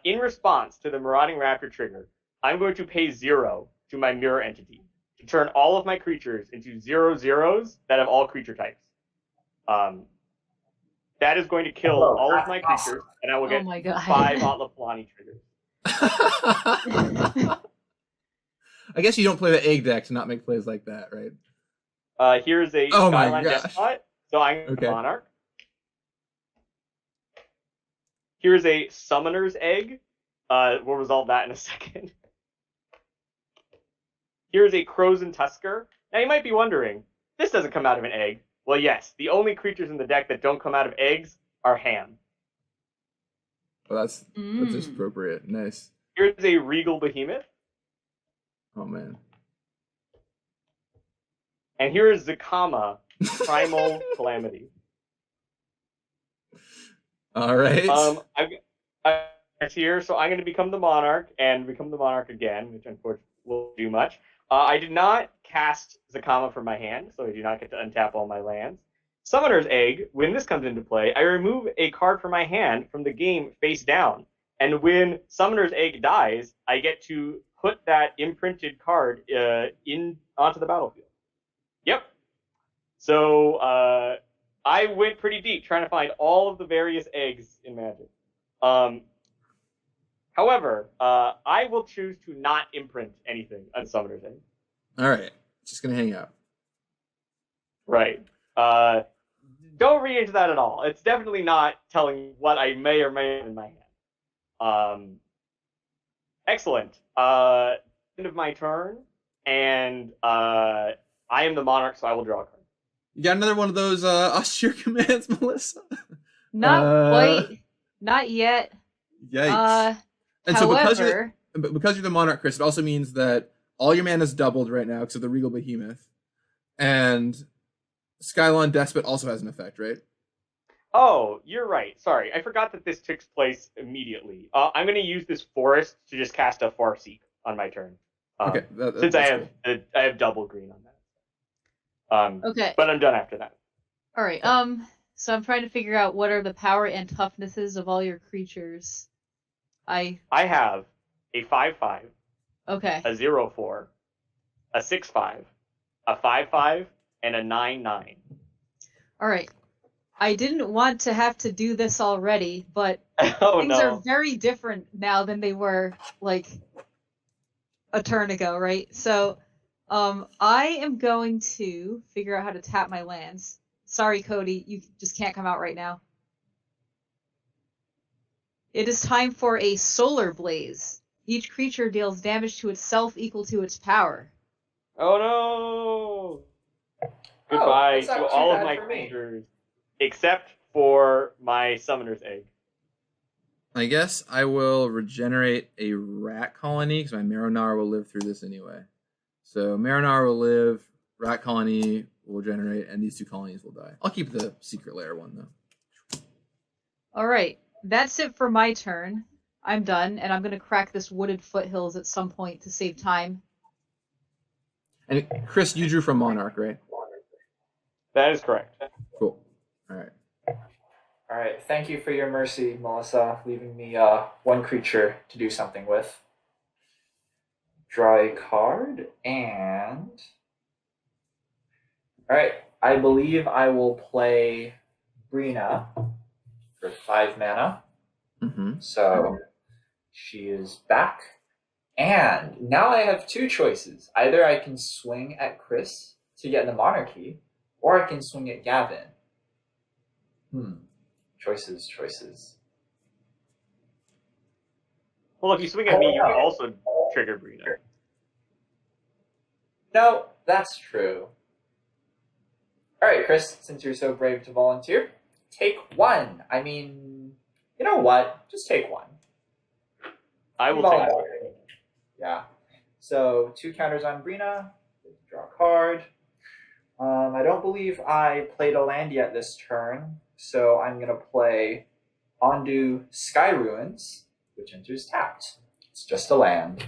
In response to the Marauding Raptor trigger, I'm going to pay 0 to my mirror entity to turn all of my creatures into 0/0s that have all creature types. That is going to kill all of my creatures, and I will get 5 Atla Palani triggers. I guess you don't play the egg deck to not make plays like that, right? Here's a Skyline Despot, so I'm Monarch. Here's a Summoner's Egg. We'll resolve that in a second. Here's a Crozen Tusker. Now you might be wondering, this doesn't come out of an egg. Well, yes, the only creatures in the deck that don't come out of eggs are Ham. Well, that's just appropriate. Nice. Here's a Regal Behemoth. Oh man. And here is Zakama, Primal Calamity. All right. I'm here, so I'm going to become the Monarch and become the Monarch again, which unfortunately won't do much. I did not cast Zakama from my hand, so I do not get to untap all my lands. Summoner's Egg, when this comes into play, I remove a card from my hand from the game face down. And when Summoner's Egg dies, I get to put that imprinted card onto the battlefield. Yep. So I went pretty deep trying to find all of the various eggs in Magic. However, I will choose to not imprint anything on Summoner's Egg. All right. Just going to hang out. Right. Don't read into that at all. It's definitely not telling what I may or may have in my hand. Excellent. End of my turn, and I am the Monarch, so I will draw a card. You got another one of those austere commands, Melissa? Not quite. Not yet. Yikes. And However, so because you're the Monarch, Chris, it also means that all your mana is doubled right now because of the Regal Behemoth. And Skylon Despot also has an effect, right? Oh, you're right. Sorry, I forgot that this takes place immediately. I'm going to use this Forest to just cast a Farseek on my turn. Okay. Since I have double green on that. Okay. But I'm done after that. All right. So I'm trying to figure out what are the power and toughnesses of all your creatures. I have a 5/5, Okay. a 0/4, a 6/5, a 5/5, and a 9/9. All right. I didn't want to have to do this already, but things are very different now than they were like a turn ago, right? So, I am going to figure out how to tap my lands. Sorry, Codie, you just can't come out right now. It is time for a Solar Blaze. Each creature deals damage to itself equal to its power. Oh no! Goodbye to all of my creatures, except for my Summoner's Egg. I guess I will regenerate a rat colony because my marrow-gnawer will live through this anyway. So marrow-gnawer will live, rat colony will generate, and these two colonies will die. I'll keep the secret lair one though. All right. That's it for my turn. I'm done, and I'm going to crack this Wooded Foothills at some point to save time. And Chris, you drew from Monarch, right? That is correct. Cool. All right. All right. Thank you for your mercy, Melissa, leaving me one creature to do something with. Draw a card, and... All right. I believe I will play Breena for 5 mana. Mm-hmm. So she is back. And now I have two choices. Either I can swing at Chris to get the monarchy, or I can swing at Gavin. Choices. Well, if you swing at me, you can also trigger Breena. No, that's true. All right, Chris, since you're so brave to volunteer, take one. I mean, you know what? Just take one. I will take one. Yeah. So 2 counters on Breena. Draw a card. I don't believe I played a land yet this turn, so I'm going to play Ondu Sky Ruins, which enters tapped. It's just a land.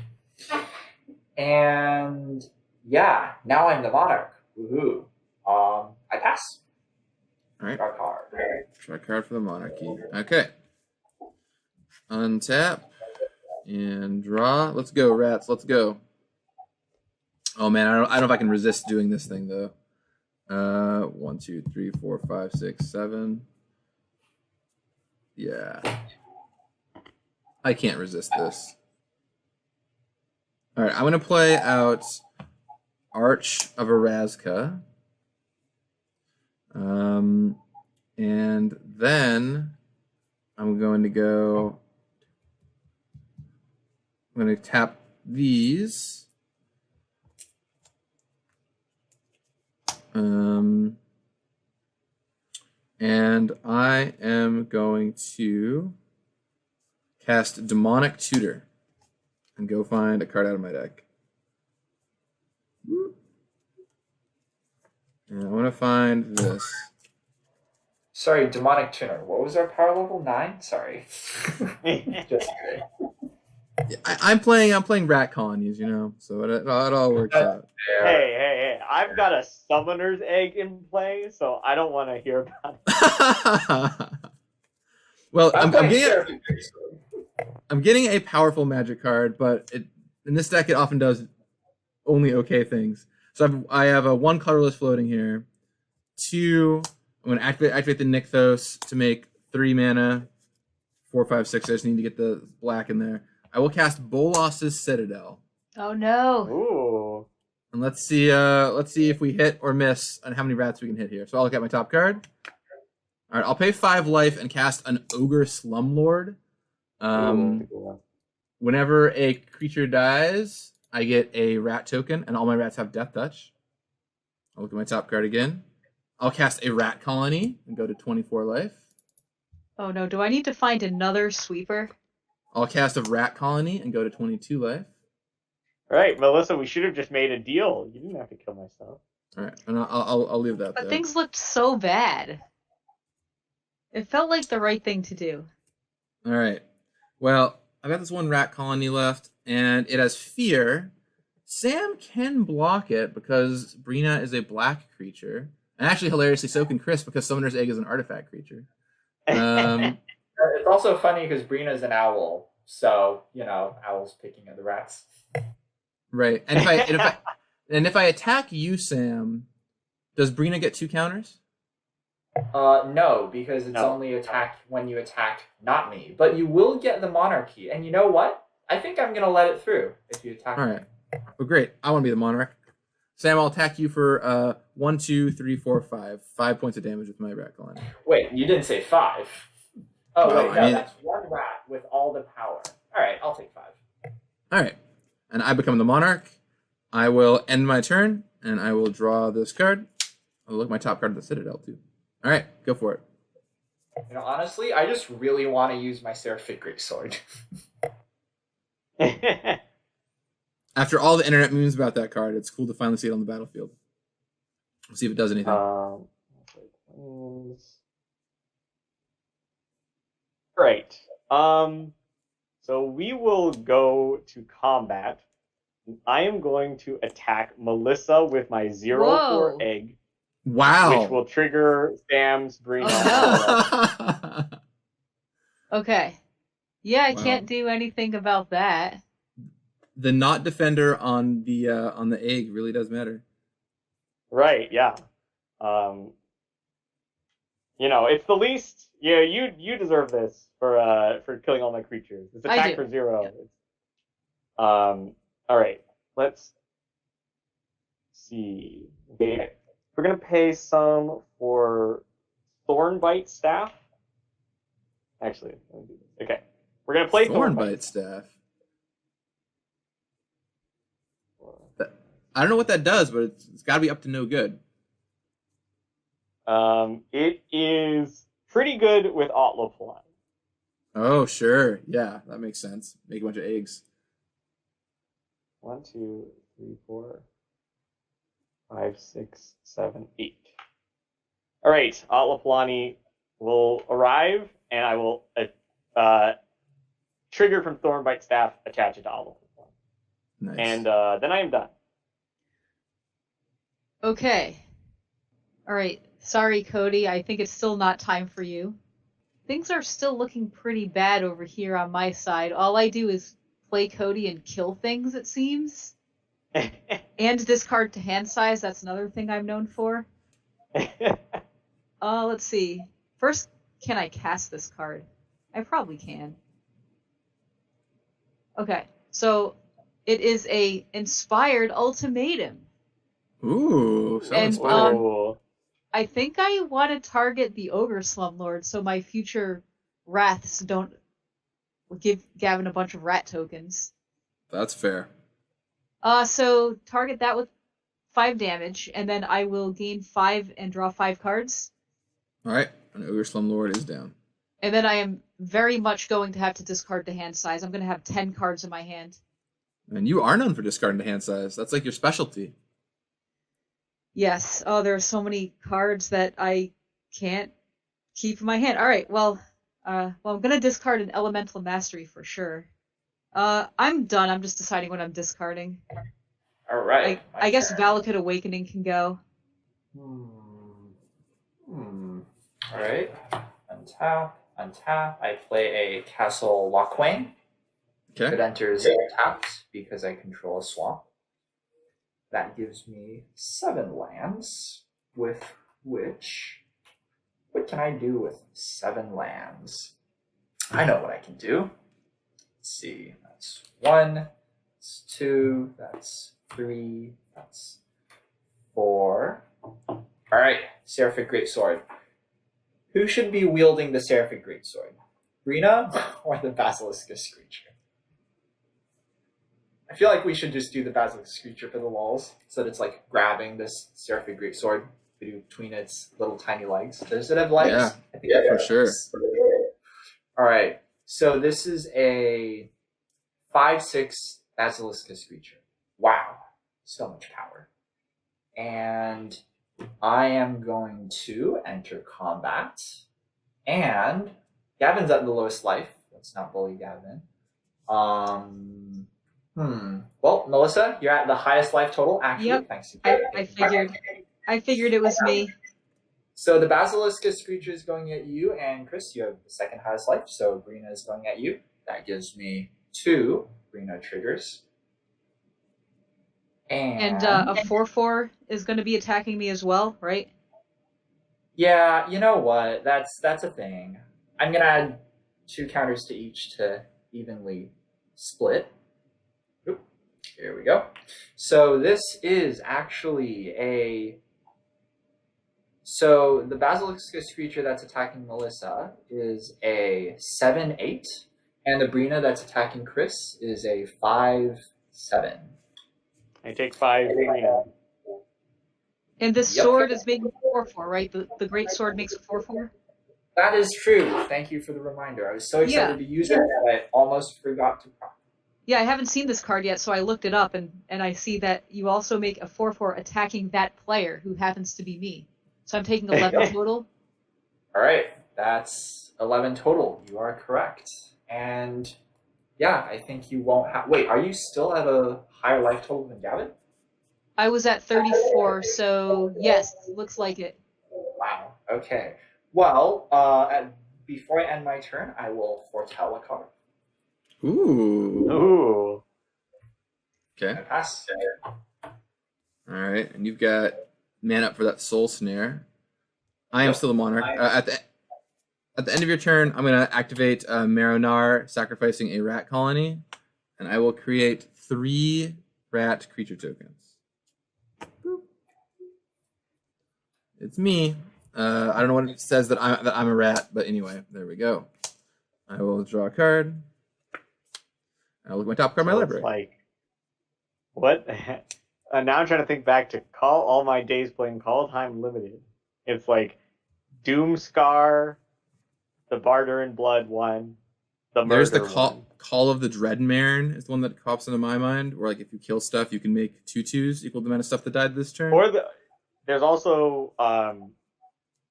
And yeah, now I'm the Monarch. Woohoo. I pass. All right. Draw a card. Draw a card for the monarchy. Okay. Untap and draw. Let's go, rats. Let's go. Oh man, I don't know if I can resist doing this thing though. 1, 2, 3, 4, 5, 6, 7. Yeah. I can't resist this. All right, I'm gonna play out Arch of Erazka. And then I'm going to go. I'm going to tap these. And I am going to cast Demonic Tutor and go find a card out of my deck. And I want to find this. Sorry, Demonic Tuner. What was our power level? 9? Sorry. Just kidding. I'm playing rat colonies, you know, so it all works out. Hey! I've got a summoner's egg in play, so I don't want to hear about it. Well, I'm getting a powerful magic card, but in this deck it often does only okay things. So I have a 1 colorless floating here. 2, I'm going to activate the Nykthos to make 3 mana. 4, 5, 6. I just need to get the black in there. I will cast Bolas's Citadel. Oh no! Ooh. And let's see if we hit or miss on how many rats we can hit here. So I'll look at my top card. All right, I'll pay 5 life and cast an Ogre Slumlord. Whenever a creature dies, I get a rat token, and all my rats have Death Touch. I'll look at my top card again. I'll cast a rat colony and go to 24 life. Oh no! Do I need to find another sweeper? I'll cast a rat colony and go to 22 life. Right, Melissa, we should have just made a deal. You didn't have to kill myself. All right, and I'll leave that But there. things looked so bad. It felt like the right thing to do. All right. Well, I've got this 1 rat colony left, and it has fear. Sam can block it because Breena is a black creature. And actually, hilariously, so can Chris because Summoner's Egg is an artifact creature. It's also funny because Breena's an owl, so owls picking at the rats. Right. And if I attack you, Sam, does Breena get 2 counters? No, because it's only attacked when you attack not me. But you will get the monarchy, and you know what? I think I'm gonna let it through if you attack me. All right. Well, great. I want to be the monarch. Sam, I'll attack you for 1, 2, 3, 4, 5. 5 points of damage with my rat colony. Wait, you didn't say 5. Oh, Well, wait, no, that's 1 rat with all the power. All right, I'll take 5. All right. And I become the monarch. I will end my turn, and I will draw this card. I'll look at my top card of the Citadel, too. All right, go for it. Honestly, I just really want to use my Seraphic Greatsword. After all the internet memes about that card, it's cool to finally see it on the battlefield. Let's see if it does anything. Right. So we will go to combat. I am going to attack Melissa with my 0/4 egg. Wow. Which will trigger Sam's Breena. Oh, Okay. Yeah, I Wow. can't do anything about that. The not defender on the egg really does matter. Right, yeah. It's the least. Yeah, you deserve this for killing all my creatures. It's I attack do. for 0. Yeah. All right. Let's see. Okay. We're gonna pay some for Thornbite Staff. Actually, let me do this. Okay. We're gonna play Thornbite Staff. I don't know what that does, but it's got to be up to no good. It is pretty good with Atla Palani. Oh, sure. Yeah, that makes sense. Make a bunch of eggs. 1, 2, 3, 4, 5, 6, 7, 8. All right, Atla Palani will arrive, and I will trigger from Thornbite Staff, attach it to Atla Palani. Nice. And then I am done. Okay. All right. Sorry, Codie. I think it's still not time for you. Things are still looking pretty bad over here on my side. All I do is play Codie and kill things, it seems. And discard to hand size. That's another thing I'm known for. Let's see. First, can I cast this card? I probably can. Okay. So it is a inspired ultimatum. Ooh, so And, inspired. Ooh. I think I want to target the Ogre Slumlord so my future Wraths don't give Gavin a bunch of rat tokens. That's fair. So target that with 5 damage, and then I will gain 5 and draw 5 cards. All right, an Ogre Slumlord is down. And then I am very much going to have to discard the hand size. I'm going to have 10 cards in my hand. And you are known for discarding the hand size. That's like your specialty. Yes. Oh, there are so many cards that I can't keep in my hand. All right. Well, I'm going to discard an Elemental Mastery for sure. I'm done. I'm just deciding what I'm discarding. All right. I guess Valakut Awakening can go. All right. Untap. I play a Castle Lochwain. Okay. It enters tapped because I control a swamp. That gives me 7 lands, with which... What can I do with 7 lands? I know what I can do. Let's see. That's 1, that's 2, that's 3, that's 4. All right, Seraphic Greatsword. Who should be wielding the Seraphic Greatsword? Breena or the Basiliscus Creature? I feel like we should just do the Basiliscus Creature for the lulz, so that it's like grabbing this Seraphic Greatsword between its little tiny legs. Does it have legs? Yeah, I think for sure. All right, so this is a 5/6 Basiliscus Creature. Wow, so much power. And I am going to enter combat. And Gavin's at the lowest life. Let's not bully Gavin. Well, Melissa, you're at the highest life total, actually. Yep. Thanks to I figured it was me. So the Basiliscus Creature is going at you, and Chris, you have the second highest life, so Breena is going at you. That gives me 2 Breena triggers. And a 4/4 is going to be attacking me as well, right? Yeah, you know what? That's a thing. I'm gonna add 2 counters to each to evenly split. Oop, here we go. So this is actually so the Basiliscus Creature that's attacking Melissa is a 7/8, and the Breena that's attacking Chris is a 5/7. I take 5 Breena. And this sword is making 4/4, right? The great sword makes a 4/4. That is true. Thank you for the reminder. I was so excited to use it that I almost forgot to prompt. Yeah, I haven't seen this card yet, so I looked it up, and I see that you also make a 4/4 attacking that player, who happens to be me. So I'm taking 11 total. All right, that's 11 total. You are correct. And yeah, I think you won't have... Wait, are you still at a higher life total than Gavin? I was at 34, so yes, looks like it. Wow, okay. Well, before I end my turn, I will foretell a card. Ooh. Okay. I pass. All right, and you've got man up for that Soul Snare. I am still a monarch. At the end of your turn, I'm going to activate marrow-gnawer, sacrificing a rat colony, and I will create 3 rat creature tokens. Boop. It's me. I don't know what it says that I'm a rat, but anyway, there we go. I will draw a card. I'll look at my top card of my library. Like, what? Now I'm trying to think back to all my days playing Call Time Limited. It's like Doomscar, the Barter in Blood one, the Murder There's the one. Call of the Dreadmaren is the one that pops into my mind, where like if you kill stuff, you can make 2/2s equal the amount of stuff that died this turn. Or there's also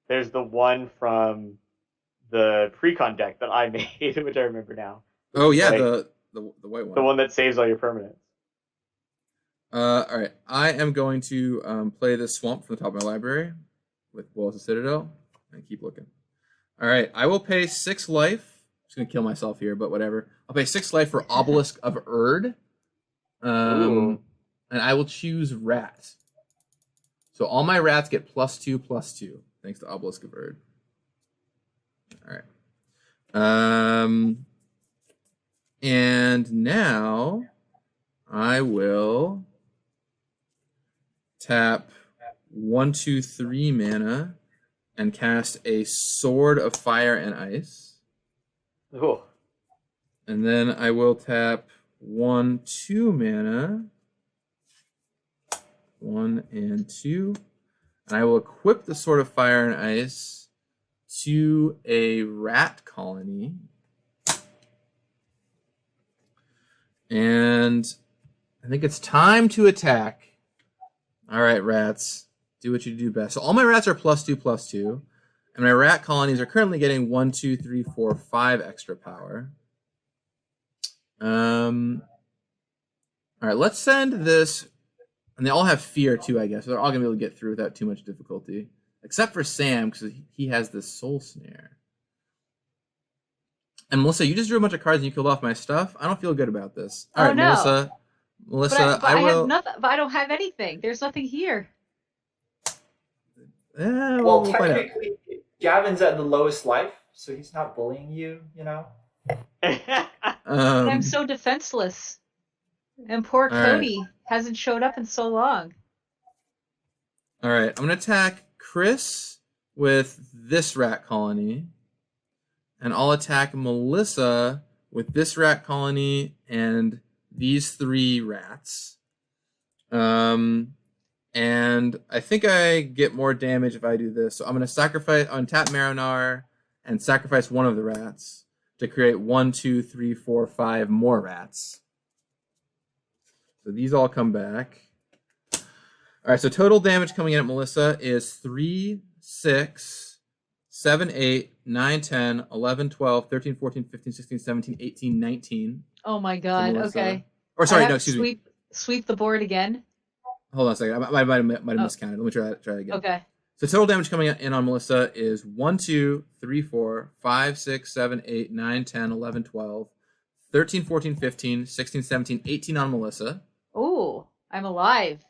there's the one from the Precon deck that I made, which I remember now. Oh yeah, like, the white one. The one that saves all your permanents. All right, I am going to play this swamp from the top of my library with Walls of Citadel and keep looking. All right, I will pay 6 life. I'm just gonna kill myself here, but whatever. I'll pay 6 life for Obelisk of Erd, and I will choose rat. So all my rats get +2/+2 thanks to Obelisk of Erd. All right. And now I will tap 1, 2, 3 mana and cast a Sword of Fire and Ice. Cool. And then I will tap 1, 2 mana. 1 and 2. And I will equip the Sword of Fire and Ice to a rat colony. And I think it's time to attack. All right, rats. Do what you do best. So all my rats are +2/+2. And my rat colonies are currently getting 1, 2, 3, 4, 5 extra power. All right, let's send this. And they all have fear too, I guess. So they're all going to be able to get through without too much difficulty. Except for Sam, because he has this soul snare. And Melissa, you just drew a bunch of cards and you killed off my stuff. I don't feel good about this. All right, no. Melissa, I will. have nothing, but I don't have anything. There's nothing here. Well, technically, Gavin's at the lowest life, so he's not bullying you, you know? I'm so defenseless. And poor Codie hasn't showed up in so long. All right, I'm going to attack Chris with this rat colony. And I'll attack Melissa with this rat colony and these 3 rats. And I think I get more damage if I do this. So I'm going to untap marrow-gnawer and sacrifice one of the rats to create 1, 2, 3, 4, 5 more rats. So these all come back. All right, so total damage coming in at Melissa is 3, 6, 7, 8, 9, 10, 11, 12, 13, 14, 15, 16, 17, 18, 19. Oh my god, okay. Or sorry, no, excuse me. Sweep the board again. Hold on a second. I might have miscounted. Let me try it again. Okay. So total damage coming in on Melissa is 1, 2, 3, 4, 5, 6, 7, 8, 9, 10, 11, 12, 13, 14, 15, 16, 17, 18 on Melissa. Ooh, I'm alive.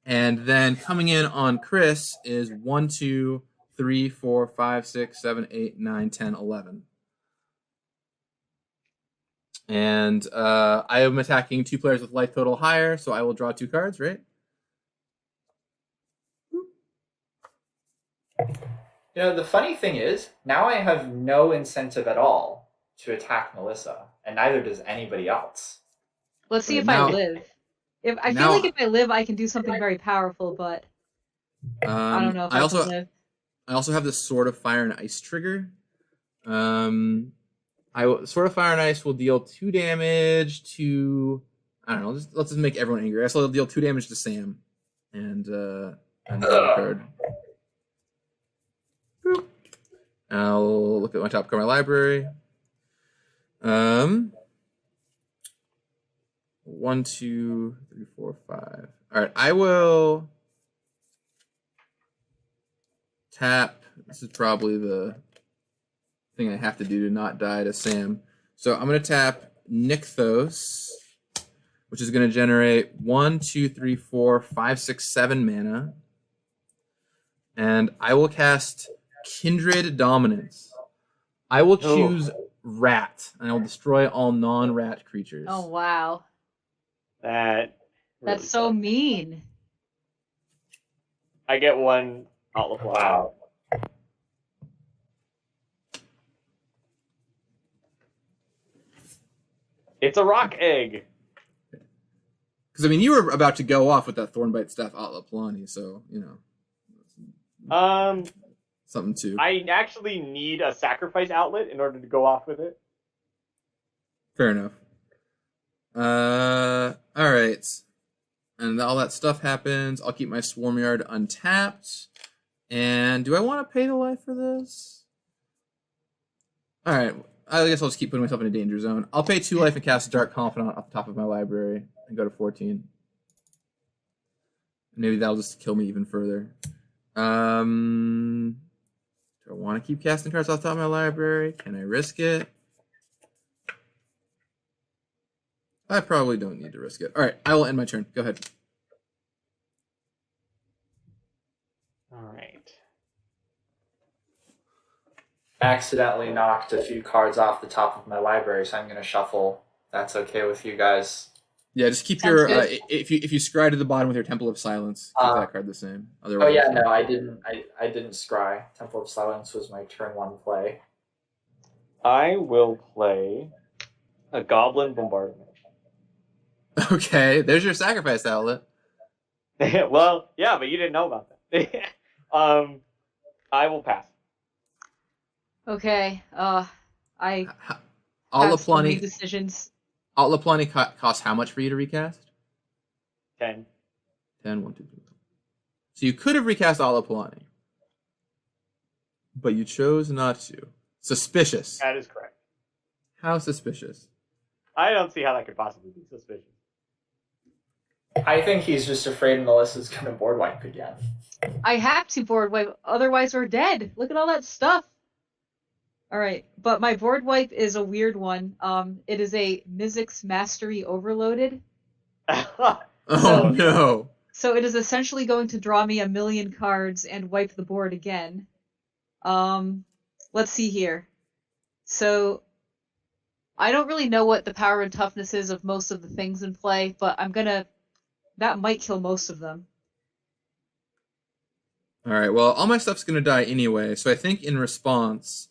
And then coming in on Chris is 1, 2, 3, 4, 5, 6, 7, 8, 9, 10, 11. And I am attacking 2 players with life total higher, so I will draw 2 cards, right? You know, the funny thing is, now I have no incentive at all to attack Melissa, and neither does anybody else. Let's see if I live. I feel like if I live, I can do something very powerful, but I don't know if I can live. I also have this Sword of Fire and Ice trigger. Sword of Fire and Ice will deal 2 damage to, I don't know, let's just make everyone angry. I guess I'll deal 2 damage to Sam. And another card. Boop. I'll look at my top card of my library. 1, 2, 3, 4, 5. All right, I will tap. This is probably the thing I have to do to not die to Sam. So I'm going to tap Nykthos, which is going to generate 1, 2, 3, 4, 5, 6, 7 mana. And I will cast Kindred Dominance. I will choose Rat, and I will destroy all non-rat creatures. Oh, wow. That's really so mean. I get 1 Atla. Wow. It's a rock egg. Because, I mean, you were about to go off with that Thornbite Staff Atla Palani, so, you know. Something too. I actually need a sacrifice outlet in order to go off with it. Fair enough. All right. And all that stuff happens. I'll keep my Swarm Yard untapped. And do I want to pay the life for this? All right. I guess I'll just keep putting myself in a danger zone. I'll pay 2 life and cast Dark Confidant off the top of my library and go to 14. Maybe that'll just kill me even further. Do I want to keep casting cards off the top of my library? Can I risk it? I probably don't need to risk it. All right, I will end my turn. Go ahead. All right. Accidentally knocked a few cards off the top of my library, so I'm going to shuffle. That's okay with you guys? Yeah, just keep your if you scry to the bottom with your Temple of Silence, keep that card the same. Otherwise, I didn't scry. Temple of Silence was my turn 1 play. I will play a Goblin Bombardment. Okay, there's your sacrifice outlet. Well, yeah, but you didn't know about that. I will pass. Okay. I Atla have so many Palani decisions. costs how much for you to recast? 10. 10, 1, 2, 3. So you could have recast Atla Palani, but you chose not to. Suspicious. That is correct. How suspicious? I don't see how that could possibly be suspicious. I think he's just afraid Melissa's gonna board wipe again. I have to board wipe, otherwise we're dead. Look at all that stuff. All right, but my board wipe is a weird one. It is a Mizzix Mastery Overloaded. Oh So- no. So it is essentially going to draw me 1,000,000 cards and wipe the board again. Let's see here. So I don't really know what the power and toughness is of most of the things in play, but that might kill most of them. All right. Well, all my stuff's gonna die anyway, so I think in response.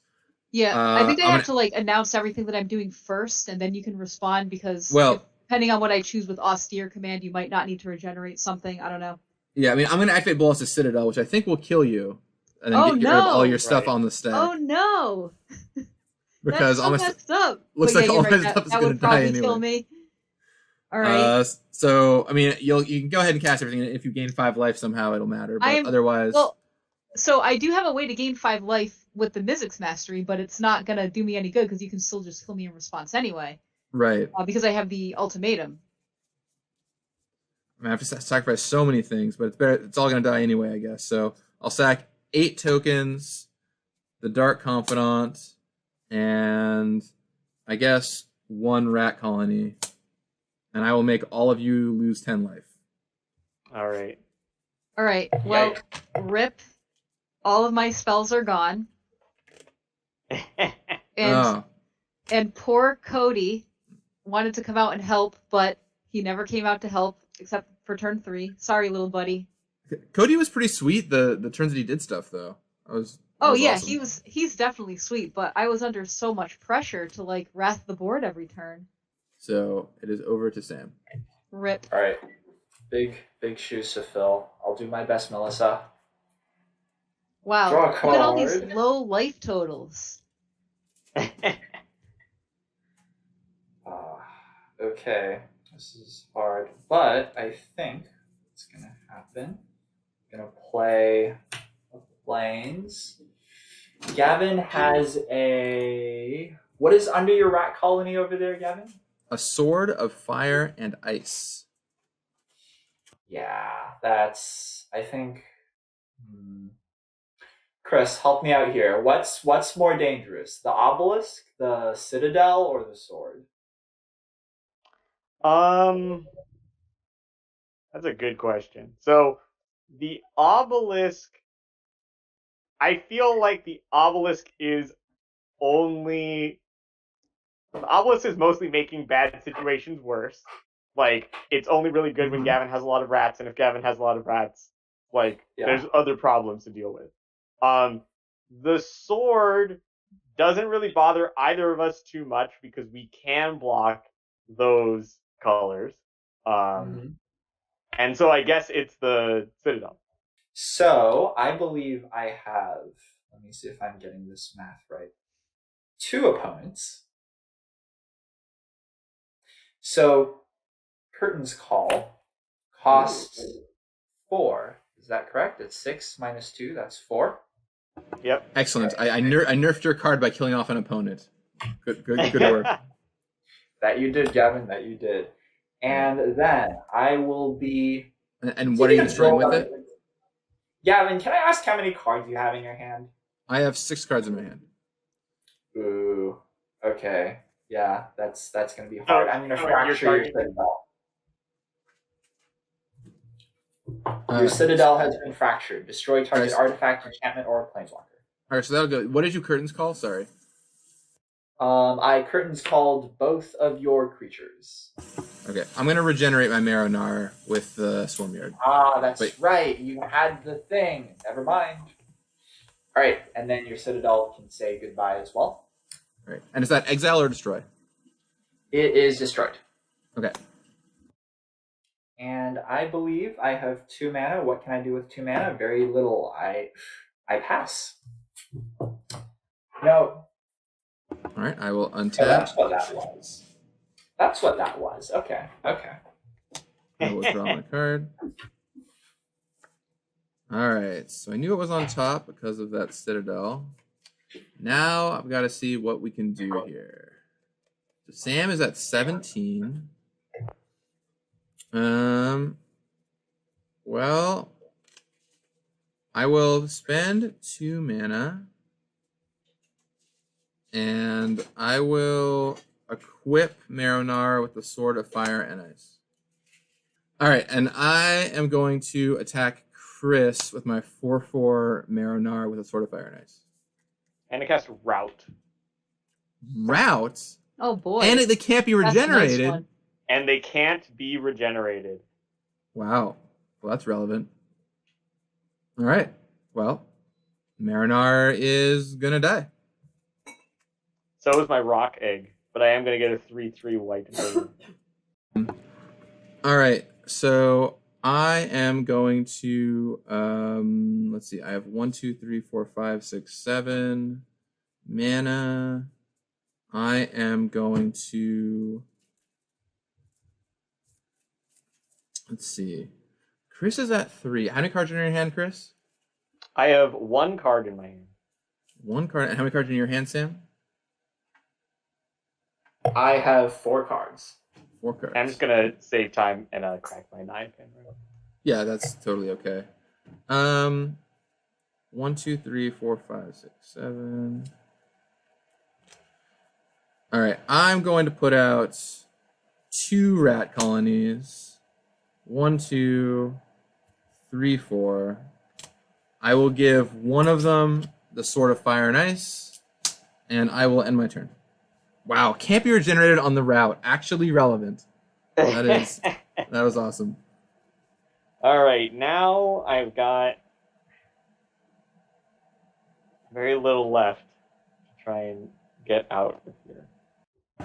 Yeah, I think I I'm have to like announce everything that I'm doing first, and then you can respond because Well- depending on what I choose with austere command, you might not need to regenerate something. I don't know. Yeah, I mean, I'm gonna activate Bolas' Citadel, which I think will kill you, and then Oh, get rid of all no! your stuff Right. on the stack. Oh no! because That's so all my messed up. looks But like yeah, all you're my right, stuff is that gonna would die probably anyway. kill me. All right. So I mean, you can go ahead and cast everything. If you gain 5 life somehow, it'll matter. But otherwise, Well, so I do have a way to gain 5 life with the Mizzix Mastery, but it's not gonna do me any good because you can still just kill me in response anyway. right. Because I have the ultimatum. I mean, I have to sacrifice so many things, but it's better. It's all gonna die anyway, I guess. So I'll sack 8 tokens, the Dark Confidant, and I guess 1 rat colony, and I will make all of you lose 10 life. All right. All right. Well, Yikes. rip. All of my spells are gone, and Oh. and poor Codie wanted to come out and help, but he never came out to help except for turn 3. Sorry, little buddy. Codie was pretty sweet the turns that he did stuff though. That Oh was yeah, awesome. he's definitely sweet, but I was under so much pressure to like wrath the board every turn. So it is over to Sam. Rip. All right, big shoes to fill. I'll do my best, Melissa. Wow. Draw a Look at all these card. low life totals. Okay, this is hard, but I think what's gonna happen. I'm gonna play the planes. Gavin has a. What is under your rat colony over there, Gavin? A sword of fire and ice. Yeah, that's. I think. Chris, help me out here. What's more dangerous, the obelisk, the citadel, or the sword? That's a good question. So the obelisk, I feel like the obelisk is mostly making bad situations worse. Like, it's only really good when Mhm. Gavin has a lot of rats, and if Gavin has a lot of rats, like, Yeah. there's other problems to deal with. The sword doesn't really bother either of us too much because we can block those colors. And so I guess it's the Citadel. So I believe I have. Let me see if I'm getting this math right. 2 opponents. So Curtain's Call costs 4. Is that correct? It's 6 minus 2. That's 4. Yep. Excellent. I nerfed your card by killing off an opponent. Good work. That you did, Gavin. That you did. And then I will be. And what are you destroying with it? Gavin, can I ask how many cards you have in your hand? I have 6 cards in my hand. Ooh. Okay. Yeah, that's gonna be hard. I'm gonna your fracture your target- citadel. Your citadel has been fractured. Destroy target Nice. artifact, enchantment, or planeswalker. All right, so that'll go. What did you curtains call? Sorry. I curtains called both of your creatures. Okay, I'm gonna regenerate my marrow-gnawer with the Swarmyard. Ah, that's Wait. right. You had the thing. Never mind. All right, and then your citadel can say goodbye as well. All right, and is that exile or destroy? It is destroyed. Okay. And I believe I have 2 mana. What can I do with 2 mana? Very little. I pass. No. All right, I will Oh, untap. that's what that was. That's what that was. Okay. I will draw my card. All right, so I knew it was on top because of that citadel. Now I've got to see what we can do here. So Sam is at 17. Well, I will spend 2 mana, and I will equip marrow-gnawer with the Sword of Fire and Ice. All right, and I am going to attack Chris with my 4/4 marrow-gnawer with a Sword of Fire and Ice. And it casts Rout. Route? Oh boy. And they can't be That's a nice regenerated. one. And they can't be regenerated. Wow. Well, that's relevant. All right. Well, marrow-gnawer is going to die. So is my rock egg, but I am going to get a 3/3 white. All right. So I am going to, let's see. I have 1, 2, 3, 4, 5, 6, 7 mana. I am going to, let's see. Chris is at 3. How many cards are in your hand, Chris? I have 1 card in my hand. 1 card. And how many cards are in your hand, Sam? I have 4 cards. 4 cards. I'm just going to save time and crack my 9 pin. Yeah, that's totally okay. 1, 2, 3, 4, 5, 6, 7. All right, I'm going to put out 2 rat colonies. 1, 2, 3, 4. I will give one of them the Sword of Fire and Ice, and I will end my turn. Wow, can't be regenerated on the route. Actually relevant. That was awesome. All right, now I've got very little left to try and get out of here.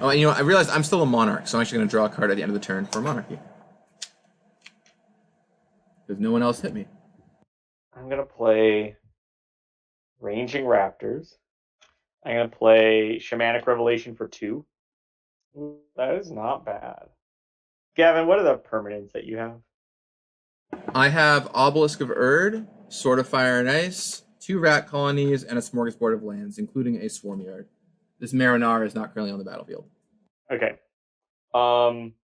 Oh, and I realized I'm still a monarch, so I'm actually going to draw a card at the end of the turn for monarchy. Because no one else hit me. I'm going to play Ranging Raptors. I'm going to play Shamanic Revelation for 2. Ooh, that is not bad. Gavin, what are the permanents that you have? I have Obelisk of Erd, Sword of Fire and Ice, 2 rat colonies, and a smorgasbord of lands, including a swarm yard. This marrow-gnawer is not currently on the battlefield. Okay. I'm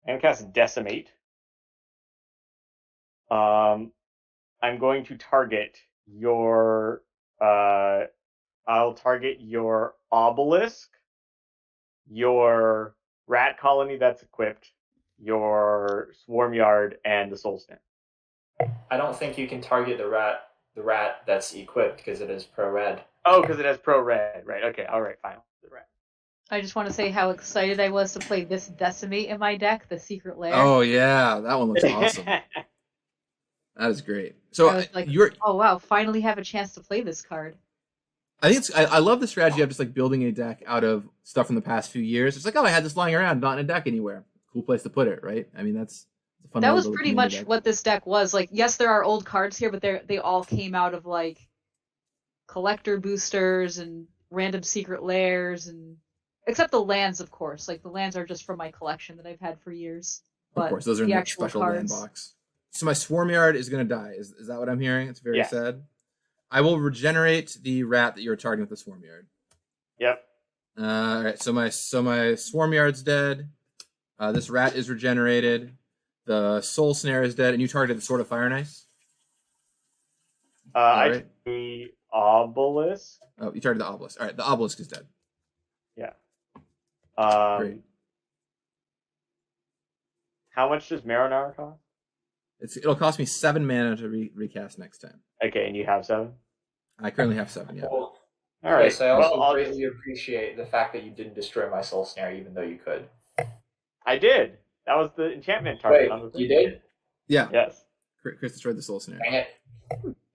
going to cast Decimate. I'm going to target your I'll target your obelisk, your rat colony that's equipped, your swarm yard, and the soul snare. I don't think you can target the rat that's equipped because it is pro red. Oh, because it has pro red, right? Okay, all right, fine. The rat. I just want to say how excited I was to play this Decimate in my deck, the Secret Lair. Oh, yeah, that one looks awesome. That is great. So I was like, oh wow, finally have a chance to play this card. I think I love the strategy of just like building a deck out of stuff from the past few years. It's like, oh, I had this lying around, not in a deck anywhere. Cool place to put it, right? I mean, that's a fun. That was pretty much what this deck was. Like, yes, there are old cards here, but they all came out of like collector boosters and random secret lairs, and except the lands, of course. Like the lands are just from my collection that I've had for years. But of course, those are in the special land box. So my swarm yard is going to die. Is that what I'm hearing? It's very sad. I will regenerate the rat that you're targeting with the swarm yard. Yep. All right. So my swarm yard's dead. This rat is regenerated. The soul snare is dead, and you targeted the Sword of Fire and Ice. I took the obelisk. Oh, you targeted the obelisk. All right, the obelisk is dead. Yeah. Great. How much does marrow-gnawer cost? It'll cost me 7 mana to recast next time. Okay, and you have 7? I currently have 7, yeah. Well, all right. Yes, I also greatly appreciate the fact that you didn't destroy my soul snare, even though you could. I did. That was the enchantment target. Wait, you did? Yeah. Yes. Chris destroyed the soul snare. Dang it.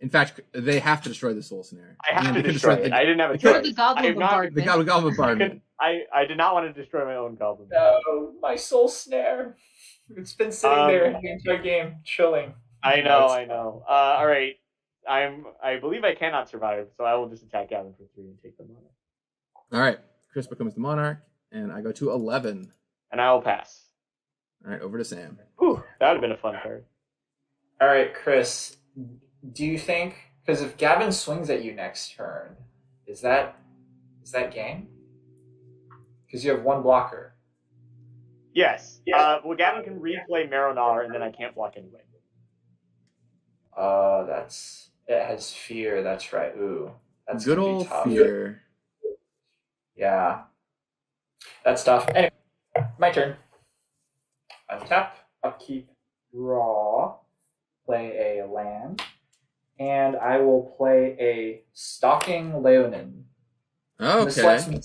In fact, they have to destroy the soul snare. I have to destroy it. I didn't have a choice. The Goblin Bombardment. The Goblin Bombardment. I did not want to destroy my own goblin. No, my soul snare. It's been sitting there the entire game, chilling. I know. All right. I believe I cannot survive, so I will just attack Gavin for 3 and take the monarch. All right. Chris becomes the monarch, and I go to 11. And I will pass. All right, over to Sam. Ooh, that would have been a fun card. All right, Chris. Do you think, because if Gavin swings at you next turn, is that game? Because you have one blocker. Yes. Well, Gavin can replay marrow-gnawer, and then I can't block anyway. It has fear. That's right. Ooh, that's Good gonna be old tough. fear. Yeah, that's tough. Anyway, my turn. Untap, upkeep, draw, play a land, and I will play a Stalking Leonin. This lets Okay.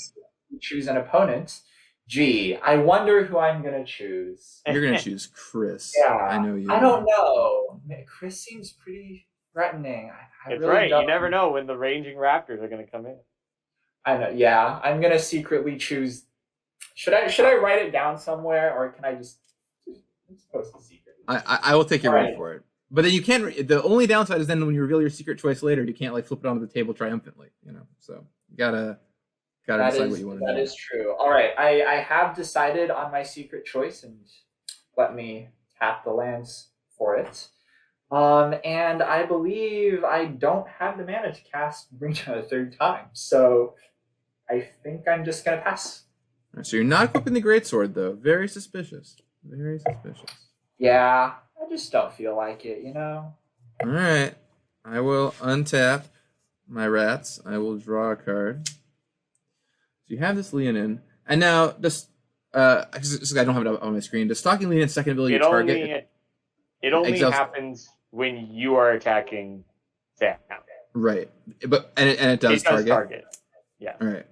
me choose an opponent. Gee, I wonder who I'm gonna choose. You're going to choose Chris. Yeah, I know you. I don't know. Chris seems pretty threatening. I It's really right. don't. You never know when the ranging raptors are going to come in. I know. Yeah, I'm gonna secretly choose. Should I write it down somewhere, or can I just post the secret? I will take your All word for it. But then you can't. The only downside is then when you reveal your secret choice later, you can't like flip it onto the table triumphantly. So you gotta decide what you want to do. That is true. All right, I have decided on my secret choice, and let me tap the lands for it. And I believe I don't have the mana to cast Breena a third time, so I think I'm just gonna pass. All right, so you're not equipping the greatsword though. Very suspicious. Very suspicious. Yeah, I just don't feel like it, you know. All right. I will untap my rats. I will draw a card. So you have this Leonin, and now this. I don't have it on my screen. Does Stalking Leonin's second ability target? It only Exiles- happens when you are attacking Sam. Right, but it does target. Yeah. All right.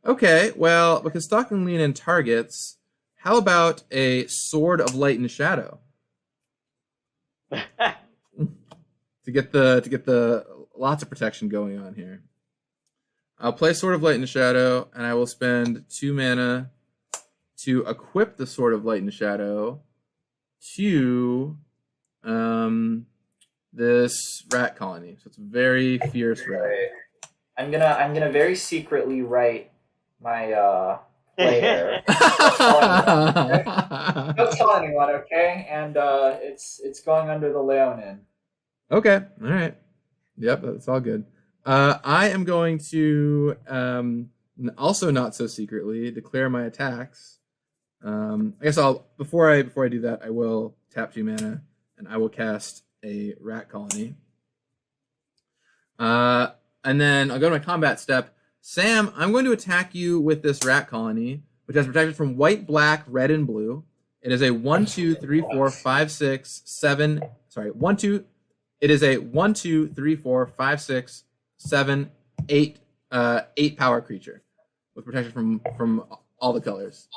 Okay. Well, because Stalking Leonin targets, how about a Sword of Light and Shadow to get the lots of protection going on here? I'll play Sword of Light and Shadow, and I will spend 2 mana to equip the Sword of Light and Shadow to this rat colony. So it's a very fierce rat. Right. I'm gonna very secretly write my player. Don't tell anyone, okay? And it's going under the Leonin. Okay. All right. Yep, that's all good. I am going to also not so secretly declare my attacks. I guess before I do that, I will tap 2 mana and I will cast a rat colony. And then I'll go to my combat step. Sam, I'm going to attack you with this rat colony, which has protection from white, black, red, and blue. It is a 1, 2, 3, 4, 5, 6, 7. Sorry, 1, 2. It is a 1, 2, 3, 4, 5, 6, 7, 8, 8 power creature with protection from all the colors.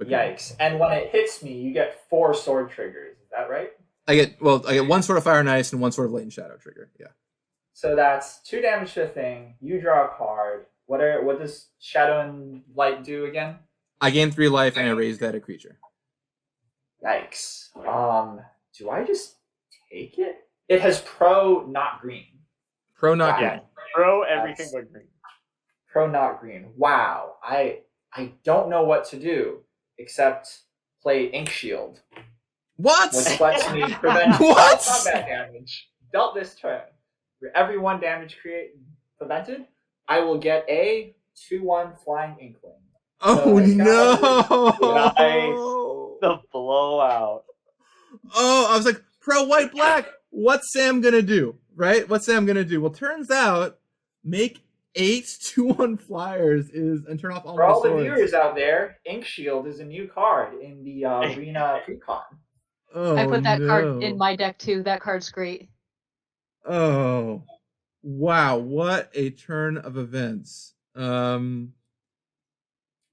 Okay. Yikes! And when it hits me, you get 4 sword triggers. Is that right? I get 1 Sword of Fire and Ice and 1 Sword of Light and Shadow trigger. Yeah. So that's 2 damage to the thing. You draw a card. What does Shadow and Light do again? I gain 3 life and I raise that a creature. Yikes. Do I just take it? It has pro not green. Pro not Yeah. green. Throw everything but green. Pro not green. Wow. I don't know what to do except play Ink Shield, What? which lets me prevent What? combat damage dealt this turn. For every 1 damage prevented, I will get a 2/1 Flying Inkling. Oh it's no! Nice. The blowout. Oh, I was like, pro white black. What's Sam gonna do? Right? What's Sam gonna do? Well, turns out, make 8 2/1 flyers and turn off all For all my the swords. viewers out there, Ink Shield is a new card in the Breena Precon. Oh, I put that no. card in my deck too. That card's great. Oh, wow! What a turn of events.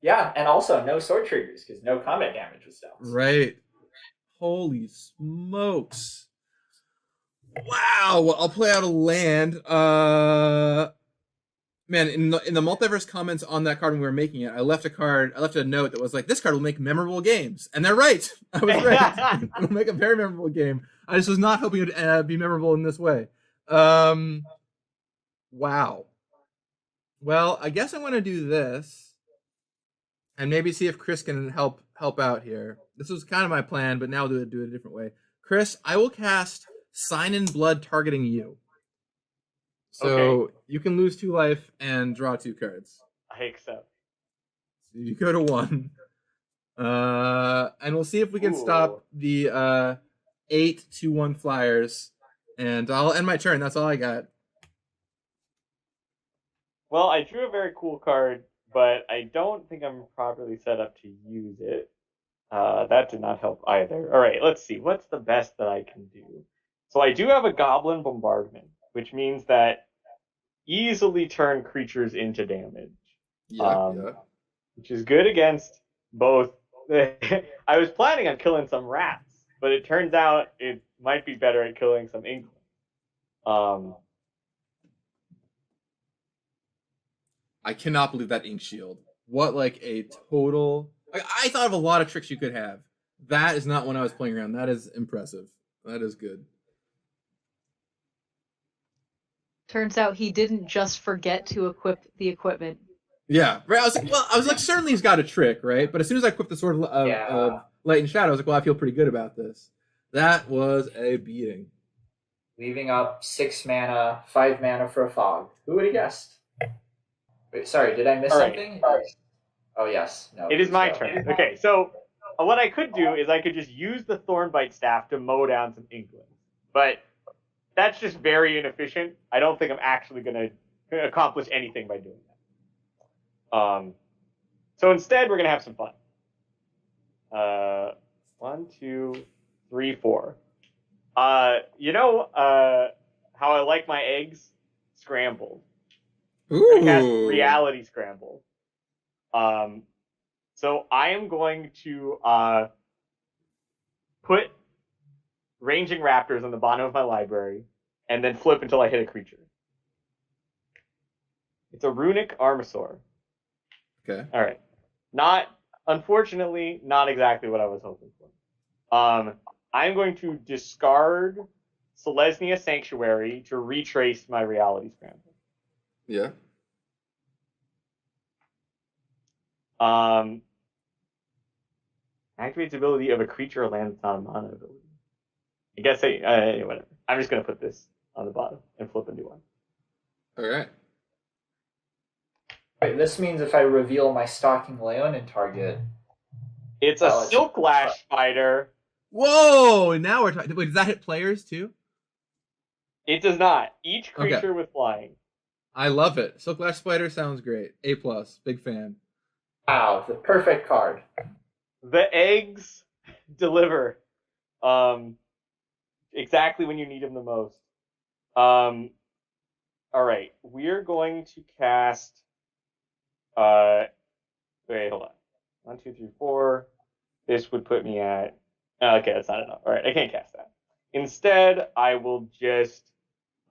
Yeah, and also no sword triggers because no combat damage was dealt. Right. Holy smokes. Wow. Well, I'll play out a land. Man, in the multiverse comments on that card when we were making it, I left a note that was like, this card will make memorable games. And they're right. I was right. It will make a very memorable game. I just was not hoping it would be memorable in this way. Wow. Well, I guess I'm going to do this, and maybe see if Chris can help out here. This was kind of my plan, but now I'll do it a different way. Chris, I will cast Sign in Blood targeting you. So you can lose 2 life and draw 2 cards. I accept. So you go to 1. And we'll see if we can stop the 8/2/1 flyers. And I'll end my turn. That's all I got. Well, I drew a very cool card, but I don't think I'm properly set up to use it. That did not help either. All right, let's see. What's the best that I can do? So I do have a Goblin Bombardment, which means that easily turn creatures into damage. Yeah. Which is good against both. I was planning on killing some rats, but it turns out it might be better at killing some inklings. I cannot believe that Ink Shield. What like a total... I thought of a lot of tricks you could have. That is not one I was playing around. That is impressive. That is good. Turns out he didn't just forget to equip the equipment. Yeah, right. I was like, certainly he's got a trick, right? But as soon as I equipped the Sword of Light and Shadow, I was like, well, I feel pretty good about this. That was a beating. Leaving up 6 mana, 5 mana for a fog. Who would have guessed? Wait, sorry, did I miss something? Oh, yes. No. It is my turn. Okay, so what I could do is I could just use the Thornbite Staff to mow down some inklings. But that's just very inefficient. I don't think I'm actually going to accomplish anything by doing that. So instead, we're going to have some fun. 1, 2, 3, 4. You know how I like my eggs? Scrambled. Ooh. We're going to cast Reality Scramble. So I am going to put Ranging Raptors on the bottom of my library and then flip until I hit a creature. It's a Runic Armasaur. Okay. All right. Unfortunately, not exactly what I was hoping for. I'm going to discard Selesnya Sanctuary to retrace my Reality Scramble. Yeah. Activates the ability of a creature or land that's not a mana ability. I guess whatever. I'm just gonna put this on the bottom and flip a new one. All right. Wait, this means if I reveal my Stalking Leonin target, it's a Silk Lash Spider. Whoa! Now we're talking. Wait, does that hit players too? It does not. Each creature with flying. I love it. Silk Lash Spider sounds great. A+, big fan. Wow, the perfect card. The eggs deliver. Exactly when you need them the most. All right, we're going to cast. Wait, hold on. 1, 2, 3, 4. This would put me at. Okay, that's not enough. All right, I can't cast that. Instead, I will just.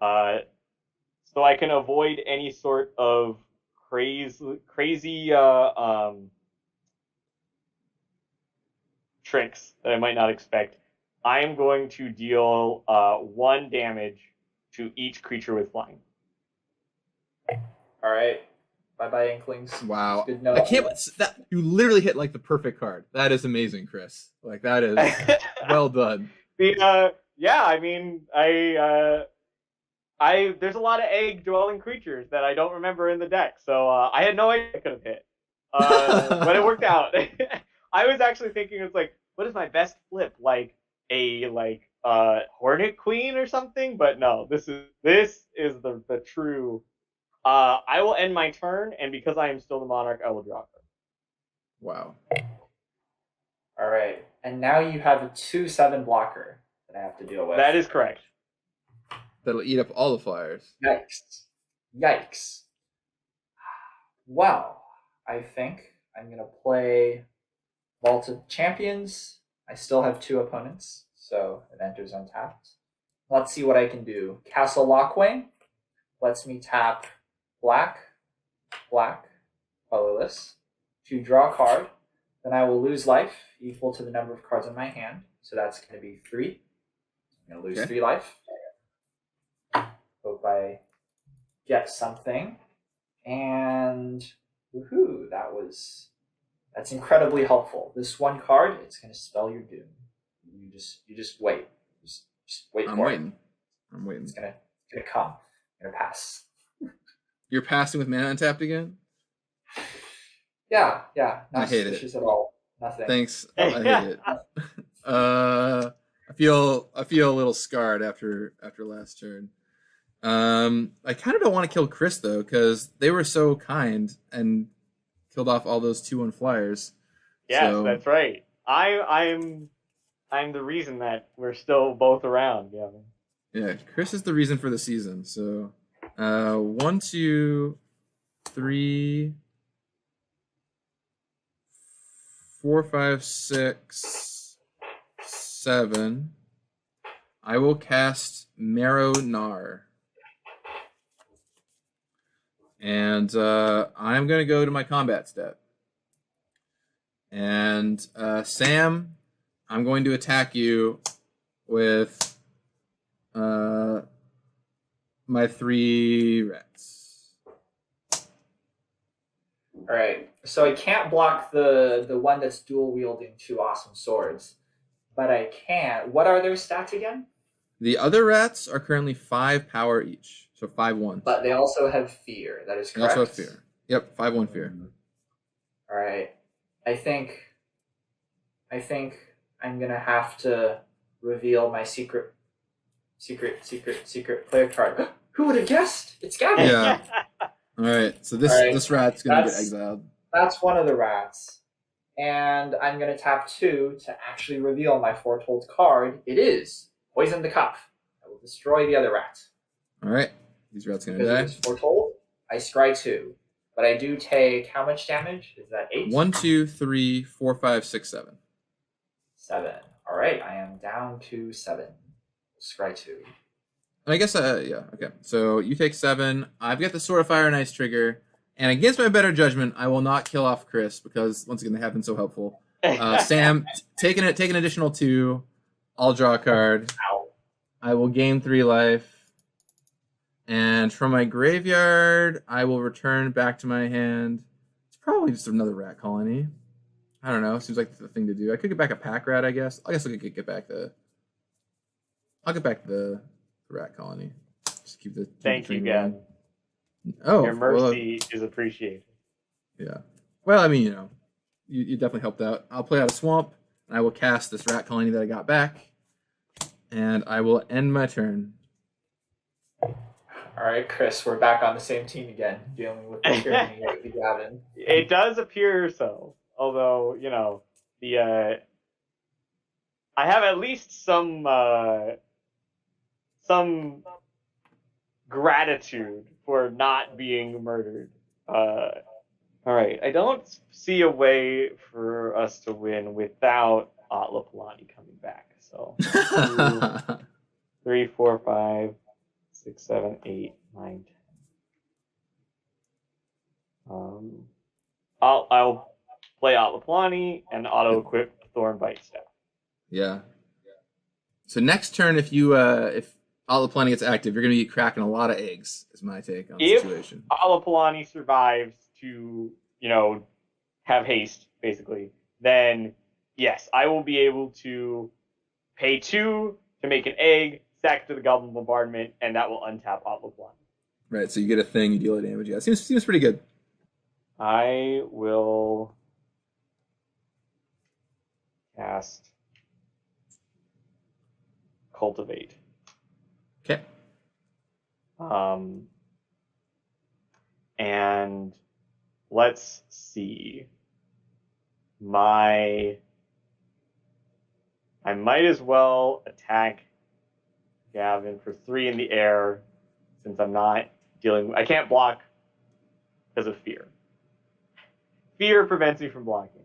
So I can avoid any sort of crazy tricks that I might not expect. I am going to deal 1 damage to each creature with flying. All right. Bye-bye, Inklings. Wow. Good note. I can't. That you literally hit like the perfect card. That is amazing, Chris. Like that is well done. Yeah, I mean, there's a lot of egg-dwelling creatures that I don't remember in the deck, so I had no idea I could have hit. But it worked out. I was actually thinking, it's like, what is my best flip? Like a Hornet Queen or something? But no, this is the true. I will end my turn, and because I am still the Monarch, I will draw her. Wow. All right, and now you have a 2/7 blocker that I have to deal with. That is correct. That'll eat up all the flyers. Yikes. Well, I think I'm going to play Vault of Champions. I still have 2 opponents, so it enters untapped. Let's see what I can do. Castle Lockwing lets me tap black, colorless, to draw a card. Then I will lose life equal to the number of cards in my hand. So that's going to be 3. I'm going to lose 3 life. hope I get something. And woohoo, that's incredibly helpful. This one card, it's gonna spell your doom. You just wait. Just wait I'm for waiting. it. I'm waiting. It's gonna come. I'm gonna pass. You're passing with mana untapped again? Yeah. Not I hate it. suspicious at all. Nothing. Thanks. I hate it. I feel a little scarred after last turn. I kind of don't want to kill Chris though, because they were so kind and killed off all those 2/1 flyers. Yes, So- that's right. I'm the reason that we're still both around, Gavin. Yeah, Chris is the reason for the season. So, 1, 2, 3, 4, 5, 6, 7. I will cast marrow-gnawer. And I'm going to go to my combat step. And Sam, I'm going to attack you with my 3 rats. All right. So I can't block the one that's dual wielding 2 awesome swords, but I can. What are their stats again? The other rats are currently 5 power each, so 5/1. But they also have fear. That is They correct. also have fear. Yep, 5/1 fear. All right. I think I'm gonna have to reveal my secret player card. Who would have guessed? It's Gavin. Yeah. All right, so this All right. this rat's gonna get That's- exiled. That's one of the rats. And I'm gonna tap 2 to actually reveal my foretold card. It is Poison the Cup. I will destroy the other rat. All right, these rats gonna Because it die. was foretold, I scry 2. But I do take how much damage? Is that 8? 1, 2, 3, 4, 5, 6, 7. 7. All right, I am down to 7. Scry 2. I guess, yeah, okay. So you take 7. I've got the Sword of Fire and Ice trigger, and against my better judgment, I will not kill off Chris because once again they have been so helpful. Sam, take an additional 2. I'll draw a card. Ow. I will gain 3 life. And from my graveyard, I will return back to my hand. It's probably just another rat colony. I don't know. Seems like the thing to do. I could get back a pack rat, I guess. I guess I could get back I'll get back the rat colony. Just keep the. Thank you, Gavin. Oh, Your mercy is appreciated. Yeah. Well, I mean, you definitely helped out. I'll play out a swamp, and I will cast this rat colony that I got back, and I will end my turn. All right, Chris, we're back on the same team again, dealing with the tyranny of the Gavin. It does appear so, although I have at least some gratitude for not being murdered. All right, I don't see a way for us to win without Atla Palani coming back. So 2, 3, 4, 5, 6, 7, 8, 9, 10. I'll play Atla Palani and auto equip Thorn Bite Staff. Yeah. So next turn, if Atla Palani gets active, you're going to be cracking a lot of eggs. Is my take on the If situation. Atla Palani survives to, have haste, basically, then yes, I will be able to pay 2 to make an egg, sack to the Goblin Bombardment, and that will untap Atla Palani. Right. So you get a thing, you deal a damage. Yeah, seems pretty good. I will cast Cultivate. Okay. And let's see. I might as well attack Gavin for 3 in the air, since I'm not I can't block because of fear. Fear prevents me from blocking.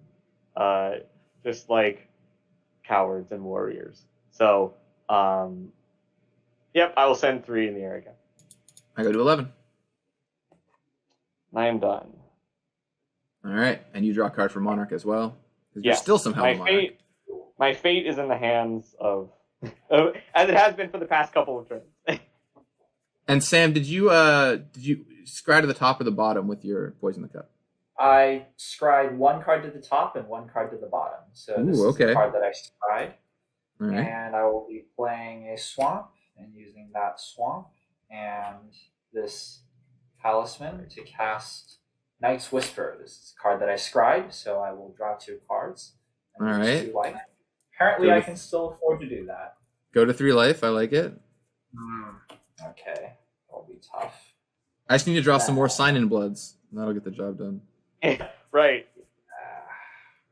Just like cowards and warriors. So, yep, I will send 3 in the air again. I go to 11. I am done. All right. And you draw a card for Monarch as well. 'Cause you're Yes, still somehow a Monarch. my fate is in the hands of, as it has been for the past couple of turns. And Sam, did you scry to the top or the bottom with your Poison the Cup? I scried one card to the top and one card to the bottom. So this is the card that I scried. All right. And I will be playing a swamp and using that swamp and this talisman to cast Night's Whisper. This is a card that I scried, so I will draw 2 cards. And all right. 2 life. Apparently, I can still afford to do that. Go to 3 life. I like it. Okay. That'll be tough. I just need to draw some more Sign-In Bloods. And that'll get the job done. Right.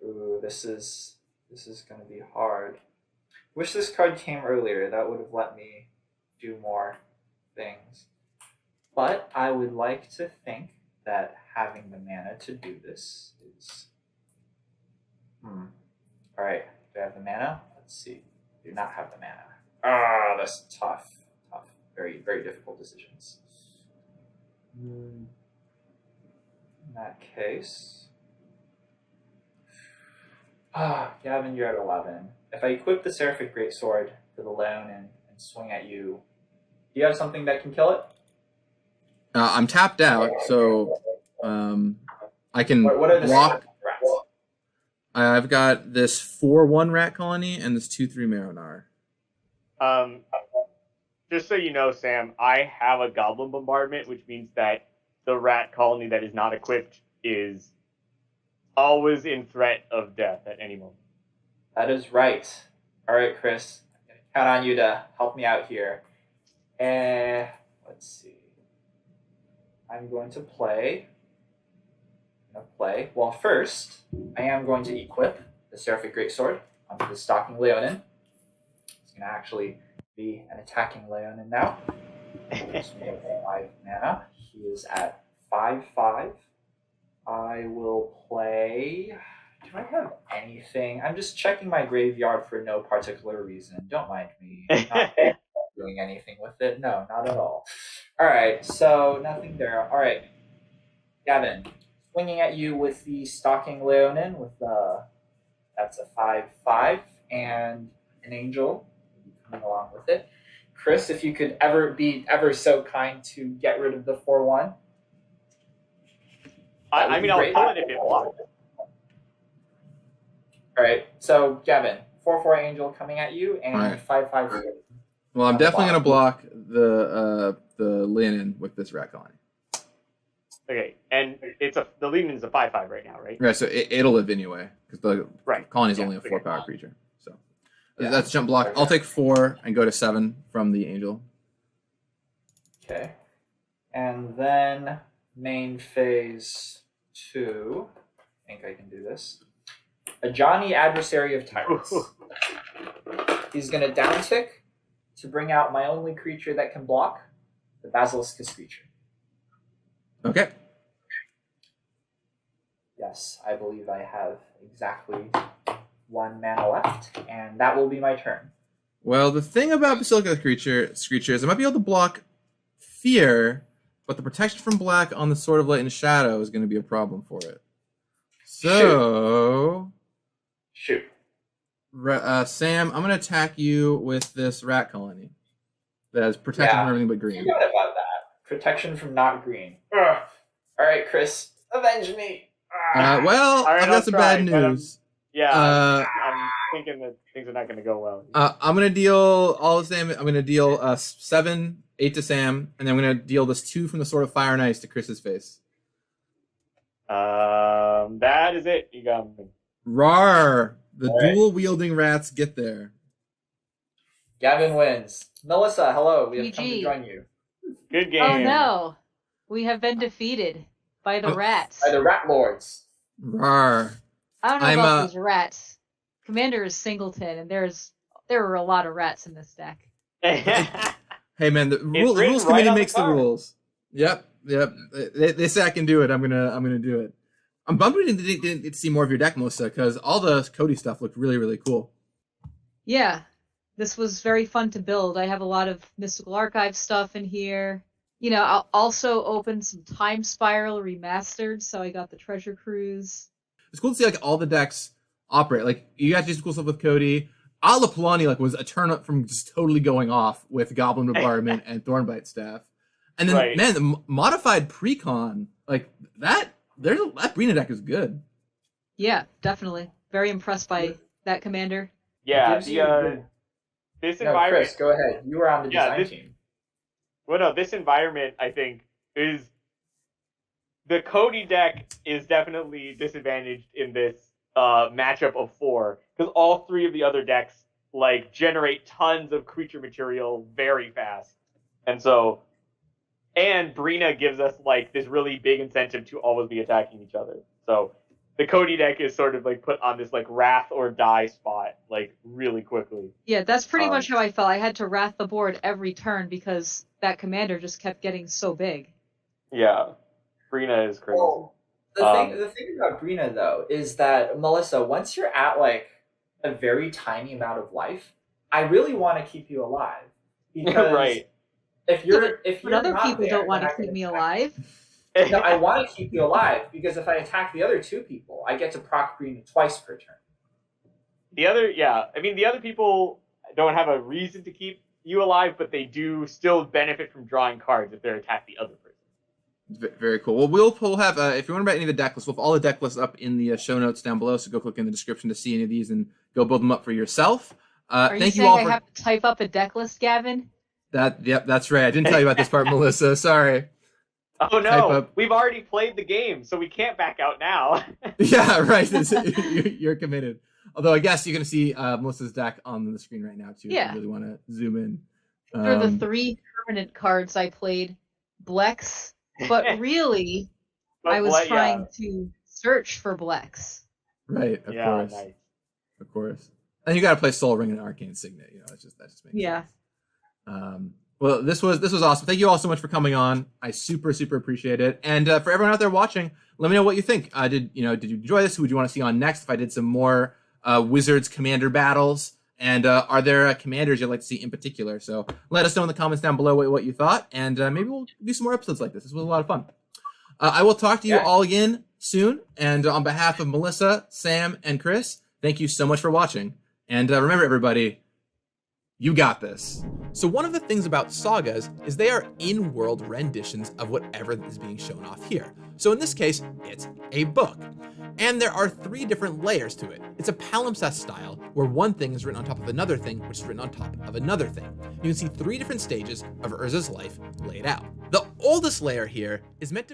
Ooh, this is going to be hard. Wish this card came earlier. That would have let me do more things. But I would like to think that having the mana to do this is... Alright, do I have the mana? Let's see. Do not have the mana. That's tough. Tough. Very, very difficult decisions. In that case... Gavin, you're at 11. If I equip the Seraphic Greatsword to the Leon and swing at you, do you have something that can kill it? I'm tapped out, so I can What are the block. rats? I've got this 4/1 rat colony and this 2/3 marrow-gnawer. Just so you know, Sam, I have a Goblin Bombardment, which means that the rat colony that is not equipped is always in threat of death at any moment. That is right. All right, Chris. I'm going to count on you to help me out here. Let's see. I'm going to play. Well, first, I am going to equip the Seraphic Greatsword onto the Stalking Leonin. It's going to actually be an attacking Leonin now. Just make 5 mana. He is at 5/5. I will play... Do I have anything? I'm just checking my graveyard for no particular reason. Don't mind me. I'm not doing anything with it. No, not at all. All right, so nothing there. All right, Gavin, swinging at you with the Stalking Leonin with that's a 5/5 and an angel coming along with it. Chris, if you could ever be ever so kind to get rid of the 4/1. I mean, I'll pull it if it blocks. All right, so Gavin, 4/4 angel coming at you and Right. 5/5. Well, I'm definitely going to block the Leonin with this rat colony. Okay, and the Leon's a 5/5 right now, right? Right, so it'll live anyway because the colony is only a 4 okay. power creature. So that's jump block. I'll take 4 and go to 7 from the angel. Okay, and then main phase 2. I think I can do this. A Johnny, Adversary of Tyrants. He's going to downtick to bring out my only creature that can block, the Basiliscus creature. Okay. Yes, I believe I have exactly 1 mana left, and that will be my turn. Well, the thing about Basiliscus creatures, I might be able to block Fear, but the protection from black on the Sword of Light and Shadow is going to be a problem for it. So... Shoot. Sam, I'm going to attack you with this rat colony that has protection from everything but green. Forgot about that. Protection from not green. Ugh. All right, Chris, avenge me. Well, right, I've got some bad news. I'm thinking that things are not going to go well. I'm going to deal all this damage. I'm going to deal 8 to Sam, and then I'm going to deal this 2 from the Sword of Fire and Ice to Chris's face. That is it. You got me. Rawr! The All right. dual-wielding rats get there. Gavin wins. Melissa, hello. We have come to GG. join you. Good game. Oh no, we have been defeated by the rats. By the Rat Lords. Rawr. I don't know I'm, about those rats. Commander is Singleton, and there were a lot of rats in this deck. Hey man, the rules written committee right on makes the the card. rules. Yep. They say I can do it. I'm gonna do it. I'm bummed we didn't get to see more of your deck, Melissa, because all the Codie stuff looked really, really cool. Yeah, this was very fun to build. I have a lot of Mystical Archive stuff in here. You know, I'll also open some Time Spiral Remastered, so I got the Treasure Cruise. It's cool to see like all the decks operate. Like you got to do some cool stuff with Codie. Atla Palani was a turn up from just totally going off with Goblin Bombardment and Thornbite Staff. And then, Right. man, the modified precon, like that Breena deck is good. Yeah, definitely. Very impressed by that commander. Yeah, gives the you this No, environment. Chris, go ahead. You were on the Yeah, design team. Well, no, this environment I think is the Codie deck is definitely disadvantaged in this matchup of 4 because all 3 of the other decks like generate tons of creature material very fast, and Breena gives us like this really big incentive to always be attacking each other. So the Codie deck is sort of like put on this like wrath or die spot like really quickly. Yeah, that's pretty much how I felt. I had to wrath the board every turn because that commander just kept getting so big. Yeah, Breena is crazy. Well, the thing about Breena though is that Melissa, once you're at like a very tiny amount of life, I really want to keep you alive because Right. if But other not people there, don't want then to I can keep me attack- alive. No, I want to keep you alive because if I attack the other 2 people, I get to proc Breena twice per turn. The other people don't have a reason to keep you alive, but they do still benefit from drawing cards if they attack the other person. Very cool. Well, we'll have, if you want to buy any of the deck lists, we'll have all the deck lists up in the show notes down below, so go click in the description to see any of these and go build them up for yourself. Are you Thank saying you all I for have to type up a deck list, Gavin? that. Yep, that's right. I didn't tell you about this part, Melissa. Sorry. Oh Type no, up. we've already played the game, so we can't back out now. Yeah, right. You're committed. Although I guess you're going to see Melissa's deck on the screen right now, too. Yeah. If you really want to zoom in. These are the 3 permanent cards I played. Blex. But really, I was trying to search for Blex. Right, of Yeah, course. nice. Of course. And you got to play Soul Ring and Arcane Signet. You know, that just makes Yeah. sense. Well, this was awesome. Thank you all so much for coming on. I super appreciate it. And for everyone out there watching, let me know what you think. Did you enjoy this? Who would you want to see on next? If I did some more Wizards commander battles, and are there commanders you'd like to see in particular? So let us know in the comments down below what you thought, and maybe we'll do some more episodes like this. This was a lot of fun. I will talk to you all again soon. And on behalf of Melissa, Sam, and Chris, thank you so much for watching. And remember, everybody, you got this. So one of the things about sagas is they are in-world renditions of whatever is being shown off here. So in this case, it's a book. And there are 3 different layers to it. It's a palimpsest style, where one thing is written on top of another thing, which is written on top of another thing. You can see 3 different stages of Urza's life laid out. The oldest layer here is meant to be